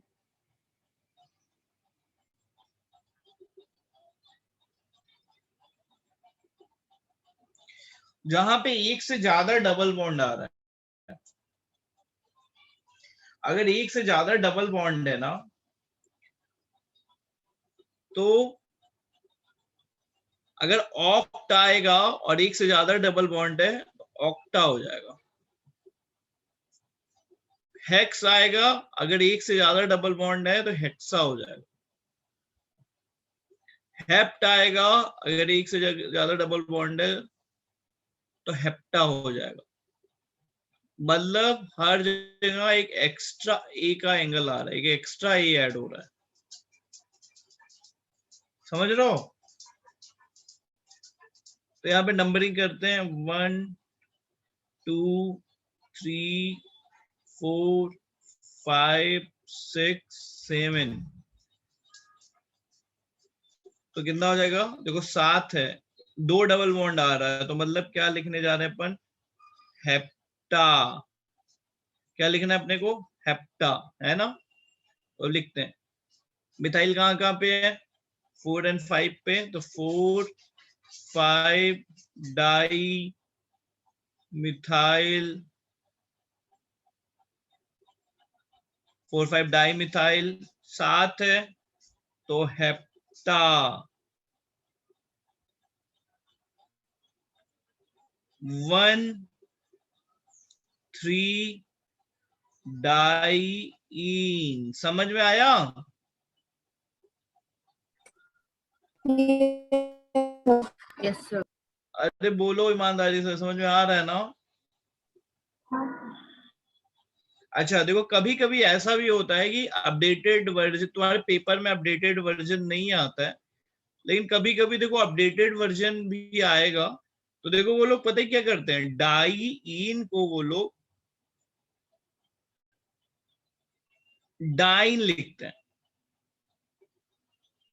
जहां पे एक से ज्यादा डबल बॉन्ड आ रहा है। अगर एक से ज्यादा डबल बॉन्ड है ना, तो अगर ऑक्ट आएगा और एक से ज्यादा डबल बॉन्ड है तो ऑक्टा हो जाएगा। हेक्स आएगा, अगर एक से ज्यादा डबल बॉन्ड है तो हेक्सा हो जाएगा। हेप्ट आएगा, अगर एक से ज्यादा डबल बॉन्ड है तो हेप्टा हो जाएगा। मतलब हर जगह एक एक्स्ट्रा ए का एंगल आ रहा है, एक एक्स्ट्रा ए ऐड हो रहा है। समझ रहे हो? तो यहाँ पे नंबरिंग करते हैं, 1 2 3 4 5 6 7। तो कितना हो जाएगा? देखो 7 है, 2 डबल बॉन्ड आ रहा है, तो मतलब क्या लिखने जा रहे हैं अपन? हेप्टा। क्या लिखना है अपने को? हेप्टा, है ना? तो लिखते हैं। मिथाइल कहाँ कहाँ पे है? 4 और 5 पे, तो 4 5 डाई मिथाइल, 4 5 डाई मिथाइल। 7 है तो हेप्टा। 1 3 डाईन। समझ में आया? Yes sir. अरे बोलो ईमानदारी से, समझ में आ रहा है ना? अच्छा देखो, कभी कभी ऐसा भी होता है कि अपडेटेड वर्जन, तुम्हारे पेपर में अपडेटेड वर्जन नहीं आता है, लेकिन कभी कभी देखो अपडेटेड वर्जन भी आएगा। तो देखो वो लोग पता है क्या करते हैं, डाईन को वो लोग डाइन लिखते हैं।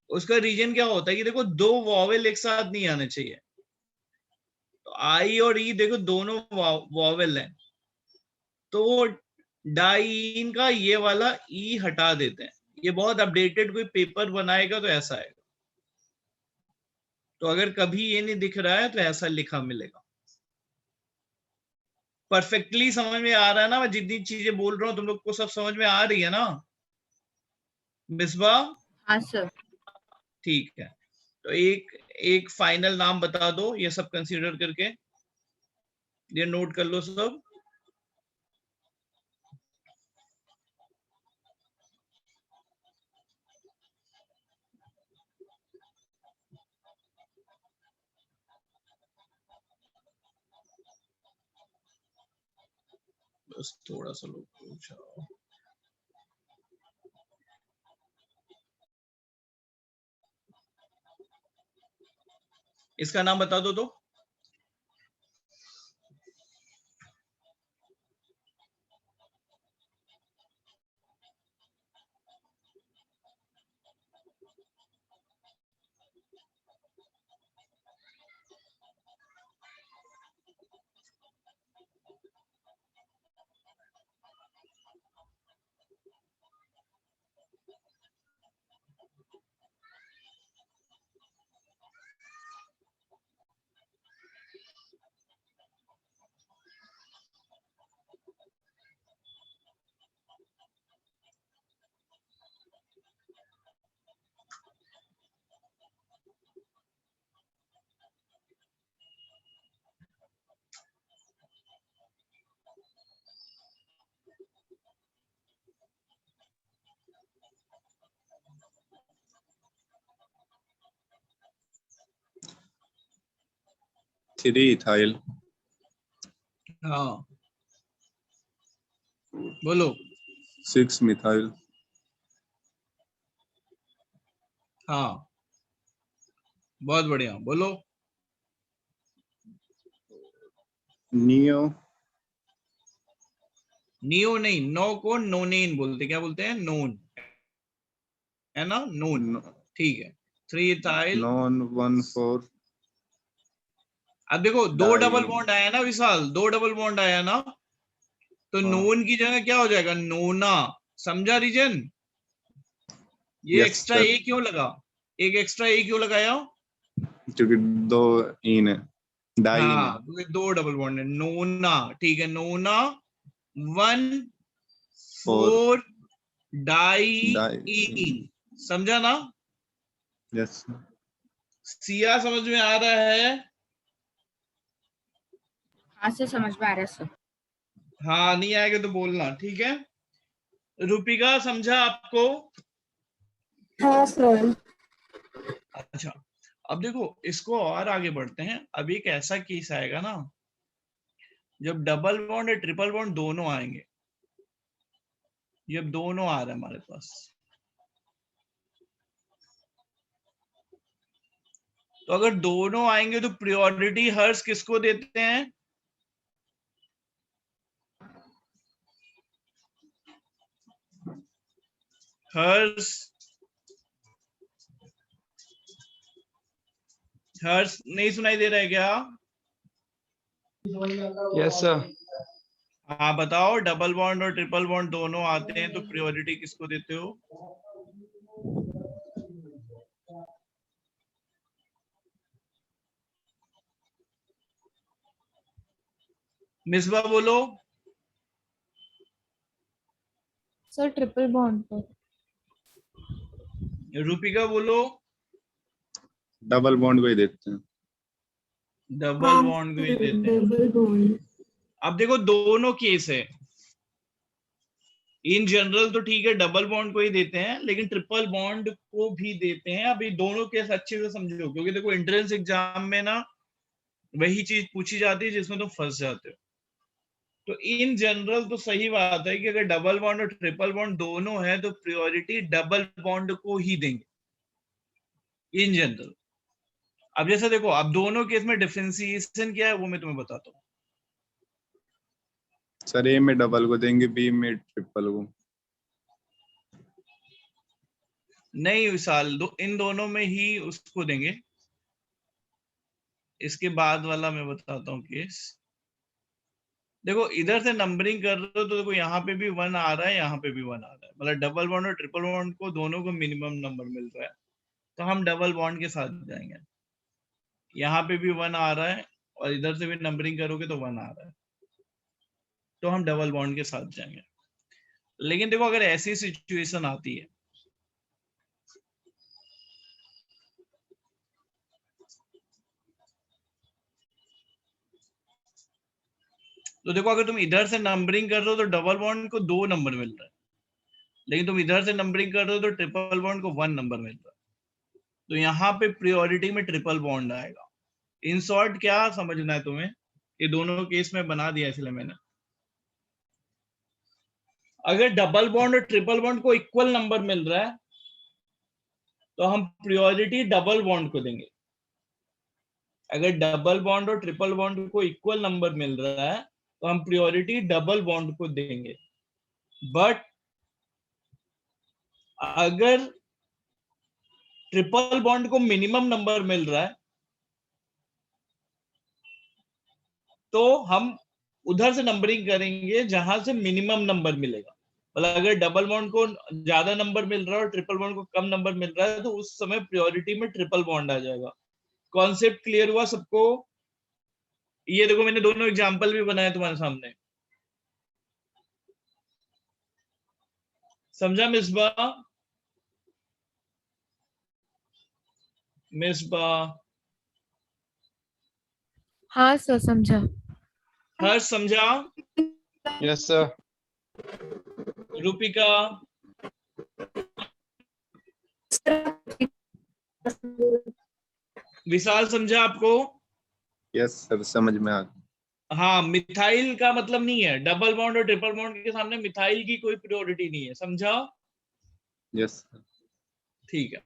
उसका रीजन क्या होता है कि देखो दो वॉवेल एक साथ नहीं आने चाहिए। तो आई और ई देखो दोनों वॉवेल हैं, तो डाइन का ये वाला ई हटा देते हैं। ये बहुत अपडेटेड कोई पेपर बनाएगा तो ऐसा आएगा। तो अगर कभी ये नहीं दिख रहा है तो ऐसा लिखा मिलेगा। परफेक्टली समझ में आ रहा है ना? मैं जितनी चीजें बोल रहा हूं तुम लोग को सब समझ में आ रही है ना? मिसबा? हाँ सर। ठीक है। तो एक फाइनल नाम बता दो ये सब कंसीडर करके, ये नोट कर लो सब। बस थोड़ा सा लोग पूछा। इसका नाम बता दो तो। थ्री इथाइल, हाँ बोलो। 6 मिथाइल, हाँ बहुत बढ़िया, बोलो। नियो, नियो नहीं, नो को नोनेन बोलते, क्या बोलते हैं, नोन, है ना, नोन। ठीक है, 3 इथाइल। नॉन 1,4 अब देखो दो डाई, डबल बॉन्ड आया ना विशाल, 2 डबल बॉन्ड आया ना, तो हाँ। नोन की जगह क्या हो जाएगा, नोना। समझा रीजन? ये यस एक्स्ट्रा सर, ए क्यों लगा, एक एक्स्ट्रा ए क्यों लगाया? क्योंकि 2 इन है, डाई इन है। हाँ क्योंकि 2 डबल बॉन्ड है, नोना। ठीक है, नोना 1,4 डाई डाई, इन। समझा ना? यस सिया समझ में आ रहा है? हाँ सर, समझ में आ रहा है सर। हाँ नहीं आएगा तो बोलना, ठीक है। रूपिका समझा आपको? हाँ सर। अच्छा, अब देखो इसको और आगे बढ़ते हैं। अब एक ऐसा केस आएगा ना जब डबल बॉन्ड और ट्रिपल बॉन्ड दोनों आएंगे। जब दोनों आ रहे हैं हमारे पास, तो अगर दोनों आएंगे तो प्रायोरिटी हर्ष किसको देते हैं? हर्ष, हर्ष नहीं सुनाई दे रहा है क्या? Yes sir. हाँ बताओ, डबल बॉन्ड और ट्रिपल बॉन्ड दोनों आते हैं तो प्रायोरिटी किसको देते हो? मिसबा बोलो। सर ट्रिपल बॉन्ड पर। रूपिका बोलो। डबल बॉन्ड को ही देते हैं। डबल बॉन्ड को ही देते हैं। Double bond. अब देखो दोनों केस है, इन जनरल तो ठीक है डबल बॉन्ड को ही देते हैं, लेकिन ट्रिपल बॉन्ड को भी देते हैं। अभी दोनों केस अच्छे से समझो, क्योंकि देखो एंट्रेंस एग्जाम में ना वही चीज पूछी जाती है जिसमें तुम फंस जाते हो। तो इन जनरल तो सही बात है कि अगर डबल बॉन्ड और ट्रिपल बॉन्ड दोनों है तो प्रायोरिटी डबल बॉन्ड को ही देंगे इन जनरल। अब जैसे देखो, अब दोनों केस में डिफरेंशिएशन क्या है वो मैं तुम्हें बताता हूँ। सर ए में डबल को देंगे, बी में ट्रिपल को। नहीं विशाल, इन दोनों में ही उसको देंगे। इसके बाद वाला मैं बताता हूँ केस। देखो इधर से नंबरिंग कर रहे हो तो देखो यहाँ पे भी 1 आ रहा है, यहाँ पे भी 1 आ रहा है, मतलब डबल बॉन्ड और ट्रिपल बॉन्ड को दोनों को मिनिमम नंबर मिल रहा है, तो हम डबल बॉन्ड के साथ जाएंगे। यहाँ पे भी 1 आ रहा है और इधर से भी नंबरिंग करोगे तो 1 आ रहा है, तो हम डबल बॉन्ड के साथ जाएंगे। लेकिन देखो अगर ऐसी सिचुएशन आती है, तो देखो अगर तुम इधर से नंबरिंग कर रहे हो तो डबल बॉन्ड को 2 नंबर मिल रहा है, लेकिन तुम इधर से नंबरिंग कर रहे हो तो ट्रिपल बॉन्ड को 1 नंबर मिल रहा है, तो यहाँ पे प्रायोरिटी में ट्रिपल बॉन्ड आएगा। इन शॉर्ट क्या समझना है तुम्हें, ये दोनों केस में बना दिया इसलिए मैंने। अगर डबल बॉन्ड और ट्रिपल बॉन्ड को इक्वल नंबर मिल रहा है तो हम प्रायोरिटी डबल बॉन्ड को देंगे। अगर डबल बॉन्ड और ट्रिपल बॉन्ड को इक्वल नंबर मिल रहा है तो हम प्रायोरिटी डबल बॉन्ड को देंगे। बट अगर ट्रिपल बॉन्ड को मिनिमम नंबर मिल रहा है तो हम उधर से नंबरिंग करेंगे जहां से मिनिमम नंबर मिलेगा। मतलब अगर डबल बॉन्ड को ज्यादा नंबर मिल रहा है और ट्रिपल बॉन्ड को कम नंबर मिल रहा है तो उस समय प्रायोरिटी में ट्रिपल बॉन्ड आ जाएगा। कॉन्सेप्ट क्लियर हुआ सबको? ये देखो मैंने दोनों एग्जांपल भी बनाए तुम्हारे सामने, समझा मिसबा? मिसबा, हाँ सर समझा। हर्ष समझा? Yes, sir. रूपिका, विशाल समझा आपको? Yes, sir. समझ में आ गया। हाँ, मिथाइल का मतलब नहीं है, डबल बॉन्ड और ट्रिपल बॉन्ड के सामने मिथाइल की कोई प्रायोरिटी नहीं है, समझा? Yes, sir. ठीक है,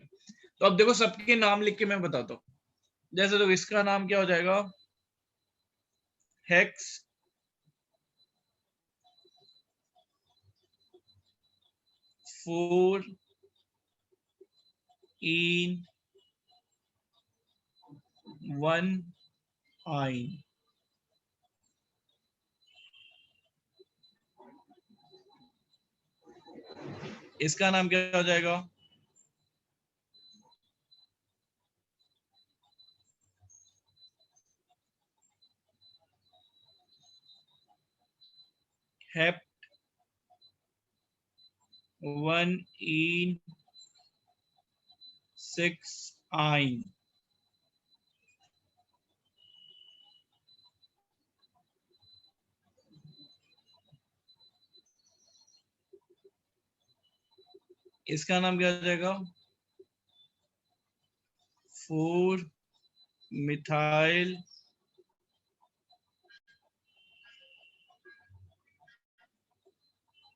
तो अब देखो सबके नाम लिख के मैं बताता हूँ। जैसे तो इसका नाम क्या हो जाएगा? हेक्स, फोर, इन, वन, आइन। इसका नाम क्या हो जाएगा? हेप्ट, वन, इन, सिक्स, आइन। इसका नाम क्या हो जाएगा? Four, methyl,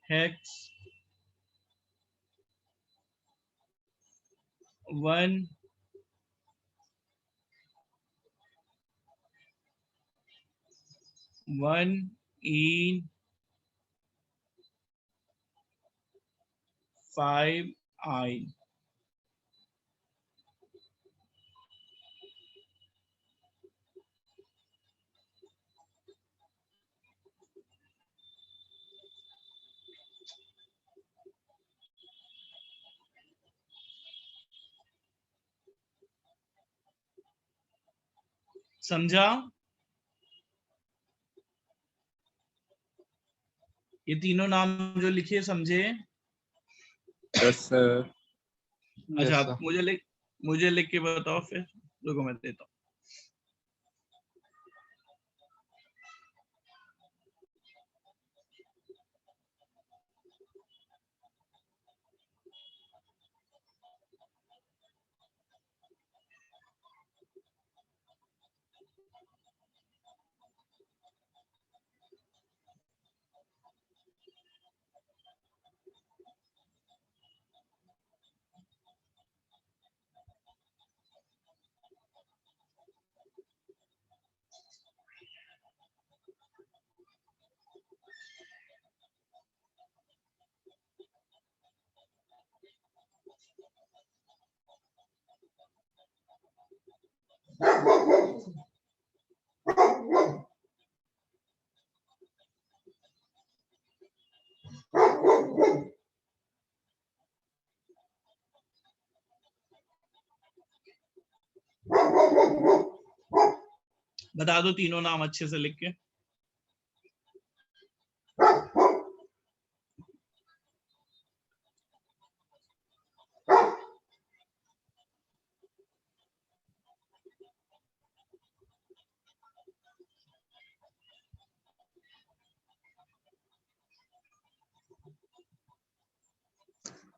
hex, one, one, ene, five, yne. समझा? ये तीनों नाम जो लिखे समझे? Yes, sir. अच्छा, Yes, sir. आप मुझे लिख के बताओ फिर, रुको मैं देता हूँ। बता दो तीनों नाम अच्छे से लिख के।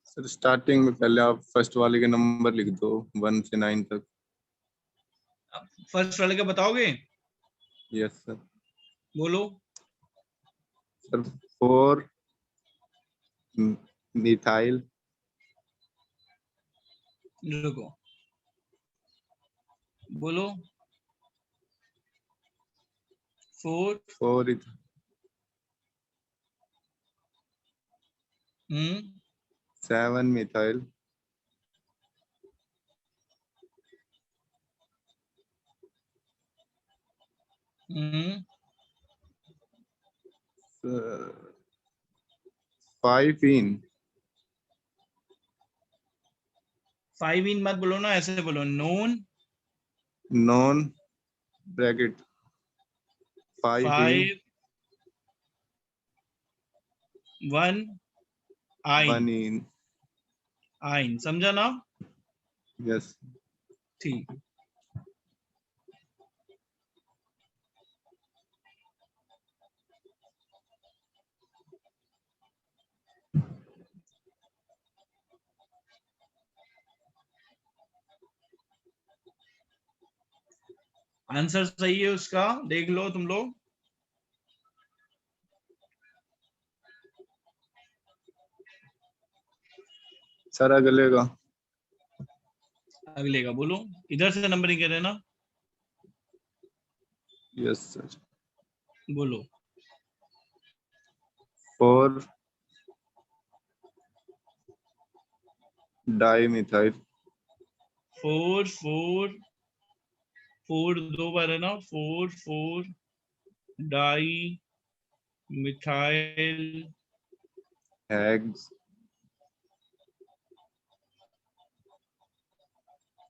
सर स्टार्टिंग में पहले आप फर्स्ट वाले के नंबर लिख दो 1 से 9 तक। फर्स्ट वाले का बताओगे? Yes sir. बोलो। सर 4, मिथाइल, रुको, बोलो। 4 4 हम्म 7 मिथाइल, 5 इन 5 इन मत बोलो ना, ऐसे बोलो नोन नॉन ब्रैकेट 5 इन 5 1 आइन 1 इन। आइन, समझा ना? यस ठीक। आंसर सही है उसका, देख लो तुम लोग। सर अगले का। अगले का बोलो, इधर से नंबरिंग करे ना, यस सर। बोलो। 4 डाई मिथाइल, 4 4 4 दो बार है ना, 4 4 di methyl hex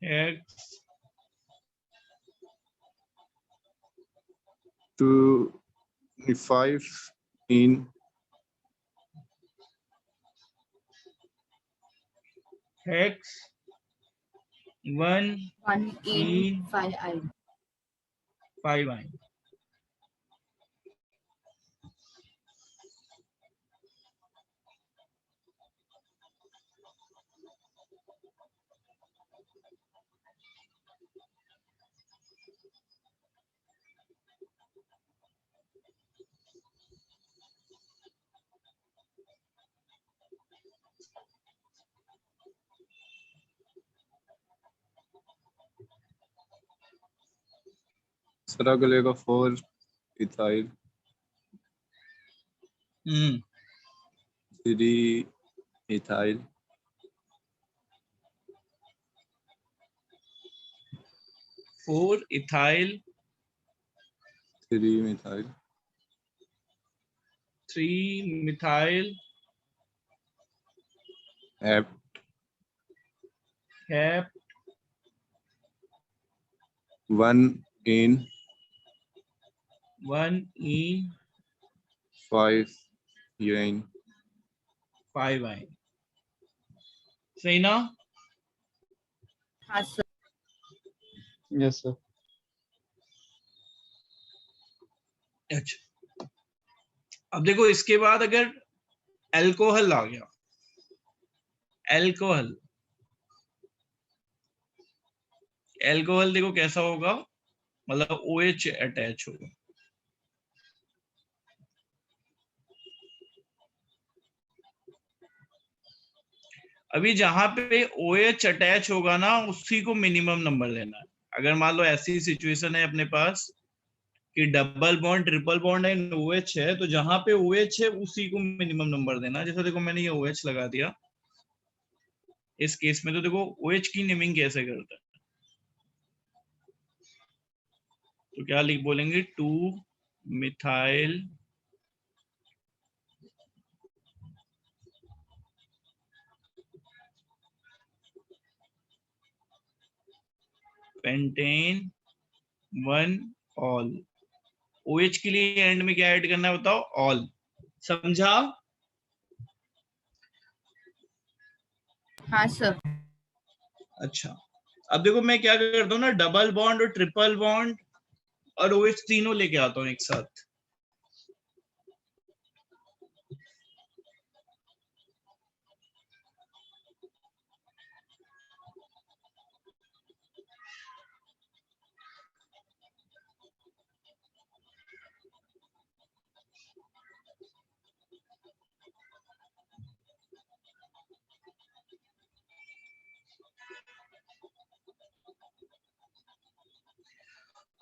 hex 5 in hex 1 1 in in 5 I. 5 आइन। सर अगले का 4 ethyl, 3 ethyl, 4 ethyl 3 methyl, 3 methyl hep hep 1 ene 1 in 5 यूराइन। 5 आइन। सही ना? हाँ सर। Yes sir. अच्छा, अब देखो इसके बाद अगर अल्कोहल आ गया, अल्कोहल अल्कोहल देखो कैसा होगा, मतलब OH अटैच होगा। अभी जहां पे OH अटैच होगा ना, उसी को मिनिमम नंबर देना है। अगर मान लो ऐसी सिचुएशन है अपने पास कि double bond triple bond and OH है, तो जहां पे OH है उसी को मिनिमम नंबर देना है। जैसे देखो मैंने ये OH लगा दिया, इस केस में तो देखो OH की नेमिंग कैसे करता है, तो क्या लिख बोलेंगे 2 मिथाइल पेंटेन 1 ऑल। OH के लिए एंड में क्या ऐड करना है बताओ? ऑल। समझा? हाँ सर। अच्छा, अब देखो मैं क्या करता हूँ ना, डबल बॉन्ड और ट्रिपल बॉन्ड और OH तीनों लेके आता हूँ एक साथ।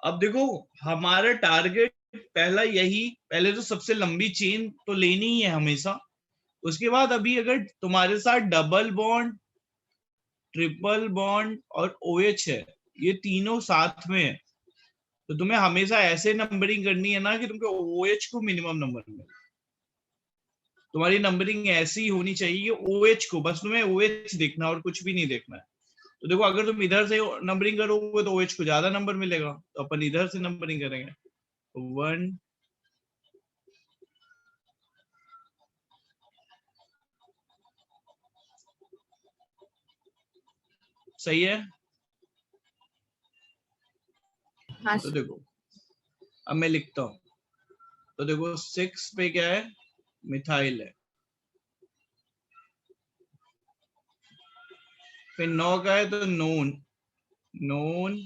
अब देखो हमारा टारगेट पहला यही, पहले तो सबसे लंबी चेन तो लेनी ही है हमेशा। उसके बाद अभी अगर तुम्हारे साथ डबल बॉन्ड, ट्रिपल बॉन्ड और OH है, ये तीनों साथ में है, तो तुम्हें हमेशा ऐसे नंबरिंग करनी है ना कि तुमको OH को मिनिमम नंबर मिले। तुम्हारी नंबरिंग ऐसी होनी चाहिए, OH को बस तुम्हें OH देखना और कुछ भी नहीं देखना है। तो देखो अगर तुम इधर से नंबरिंग करोगे तो OH को ज्यादा नंबर मिलेगा, तो अपन इधर से नंबरिंग करेंगे। 1 सही है। हाँ तो सर। देखो अब मैं लिखता हूं, तो देखो 6 पे क्या है, मिथाइल है। फिर 9 का है तो नोन, नोन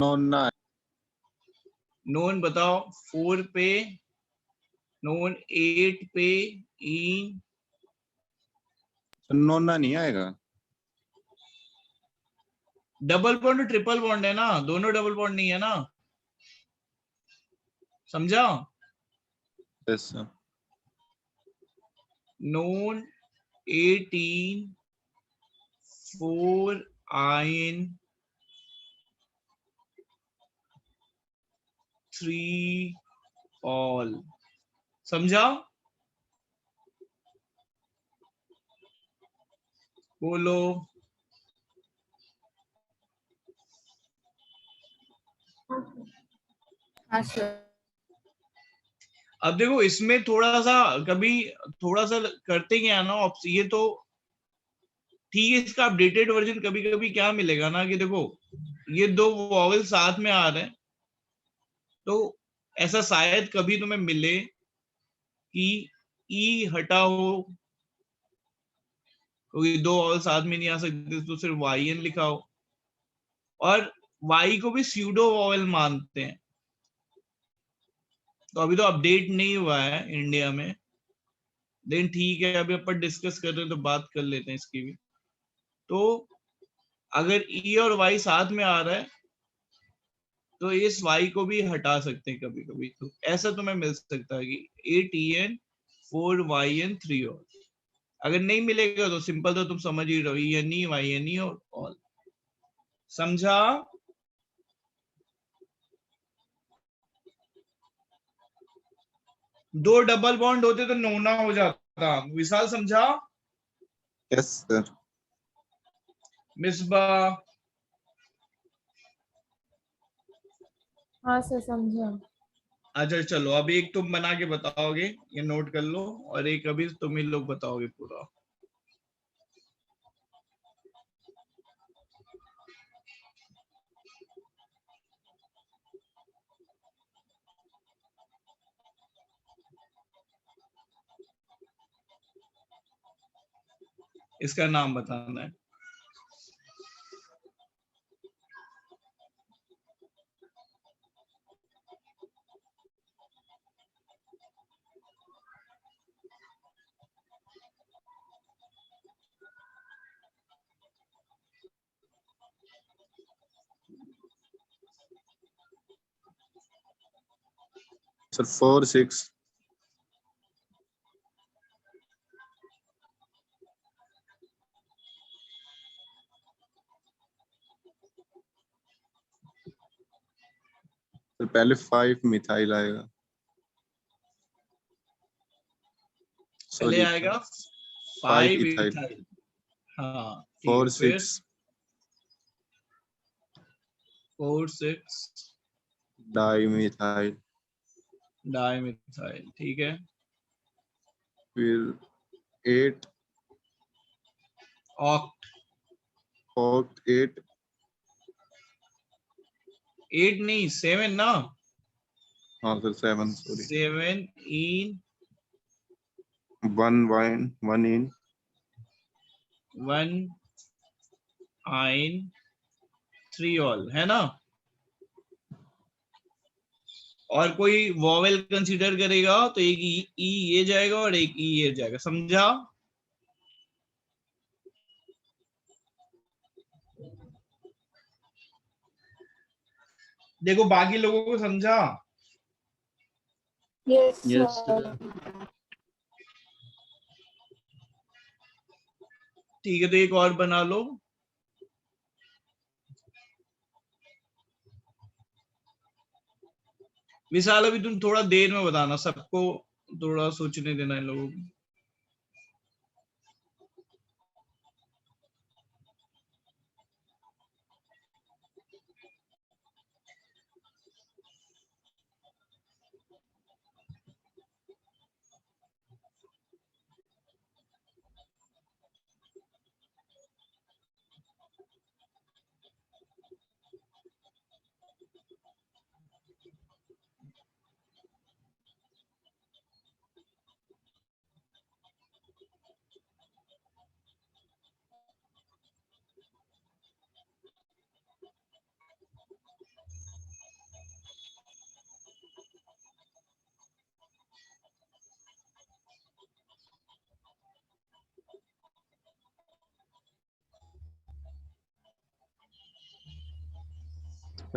नोना नोन बताओ। 4 पे नोन, 8 पे इन, नोना नहीं आएगा। डबल बॉन्ड और ट्रिपल बॉन्ड है ना, दोनों डबल बॉन्ड नहीं है ना, समझा। Yes sir. Known 18 4 ion 3 all, समझा। बोलो। हाँ सर। अब देखो इसमें थोड़ा सा कभी थोड़ा सा करते क्या है ना, ये तो ठीक है, इसका अपडेटेड वर्जन कभी कभी क्या मिलेगा ना कि देखो ये दो वॉवल साथ में आ रहे हैं, तो ऐसा शायद कभी तुम्हें मिले कि ई हटा हो, क्योंकि दो वॉवल साथ में नहीं आ सकते तो सिर्फ YN लिखा हो, और Y को भी स्यूडो वॉवल मानते हैं। तो अभी तो अपडेट नहीं हुआ है इंडिया में, लेकिन ठीक है अभी अपन डिस्कस कर रहे हैं तो बात कर लेते हैं इसकी भी। तो अगर E और Y साथ में आ रहा है तो इस Y को भी हटा सकते हैं कभी कभी, तो ऐसा तुम्हें मिल सकता है कि 8EN 4YN 3 और। अगर नहीं मिलेगा तो सिंपल, तो तुम समझ ही रहो, ENE YNE और ऑल, समझा। दो डबल बॉन्ड होते तो नोना हो जाता, विशाल समझा। Yes sir. मिसबा, हाँ सर समझा। अच्छा चलो अब एक तुम बना के बताओगे, ये नोट कर लो, और एक अभी तुम ही लोग बताओगे पूरा। इसका नाम बताना है। सर 4 6 सर पहले 5 मिथाइल आएगा। पहले सॉरी आएगा 5 5 इथाइल। इथाइल, हाँ ठीक 4 है, फिर 6 4 6 डाई मिथाइल। डाई मिथाइल, ठीक है। फिर 8 ऑक्ट, ऑक्ट 8 8 नहीं 7 ना, हाँ सर 7 सॉरी 7 इन 1 वाइन 1 इन 1 आइन 3 ऑल, है ना। और कोई वॉवेल कंसीडर करेगा तो एक ई ये जाएगा और एक ई ये जाएगा, समझा। देखो बाकी लोगों को समझा? Yes, Yes, sir. sir. ठीक है, तो एक और बना लो। विशाल अभी तुम थोड़ा देर में बताना, सबको थोड़ा सोचने देना इन लोगों को।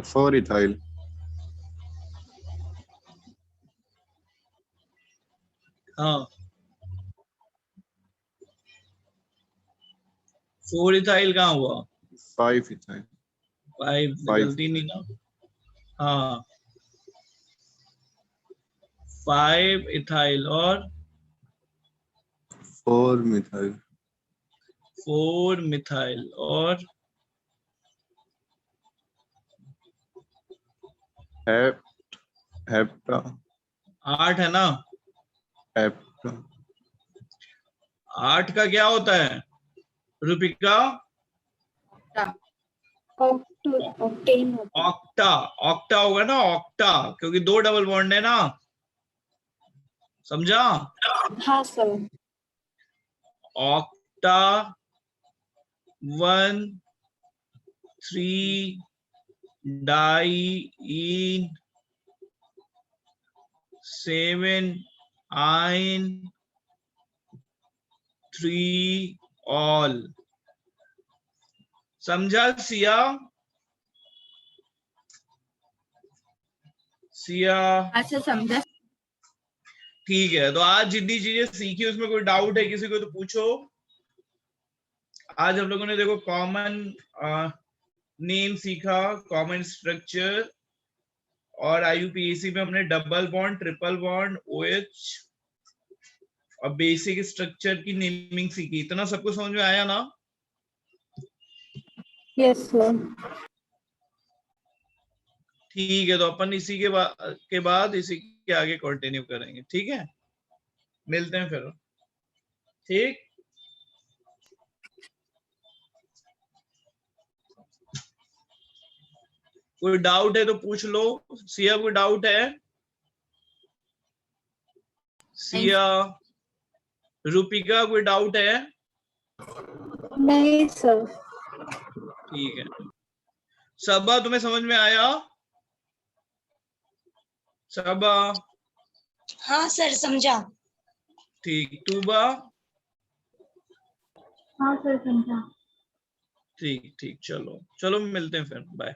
फोर इथाइल, हाँ, 4 इथाइल कहाँ हुआ? 5 इथाइल, 5 5 गलती नहीं ना? हाँ, 5 इथाइल और 4 मिथाइल, 4 मिथाइल और हेप्टा, 8 है ना? हेप्टा, 8 का क्या होता है रुपिका? Octane होता है। ऑक्टा, ऑक्टा होगा ना, ऑक्टा, क्योंकि 2 डबल बॉन्ड है ना, समझा? हाँ सर। ऑक्टा 1 3 डाइईन 7 आइन 3 ऑल। समझा सिया? सिया हाँ सर समझा। ठीक है, तो आज जितनी चीजें सीखी उसमें कोई डाउट है किसी को तो पूछो। आज हम लोगों ने देखो कॉमन नेम सीखा, कॉमन स्ट्रक्चर, और आईयूपीएसी में हमने double bond, triple bond, OH और बेसिक स्ट्रक्चर की नेमिंग सीखी। इतना सबको समझ में आया ना? Yes sir. ठीक है, तो अपन इसी के बाद इसी के आगे कंटिन्यू करेंगे, ठीक है? मिलते हैं फिर, ठीक? कोई डाउट है तो पूछ लो। सिया कोई डाउट है? सिया, रूपिका कोई डाउट है? नहीं सर। ठीक है। सबा तुम्हें समझ में आया? सबा? हाँ सर समझा। ठीक। टूबा? हाँ सर समझा। ठीक ठीक, चलो चलो मिलते हैं फिर, बाय।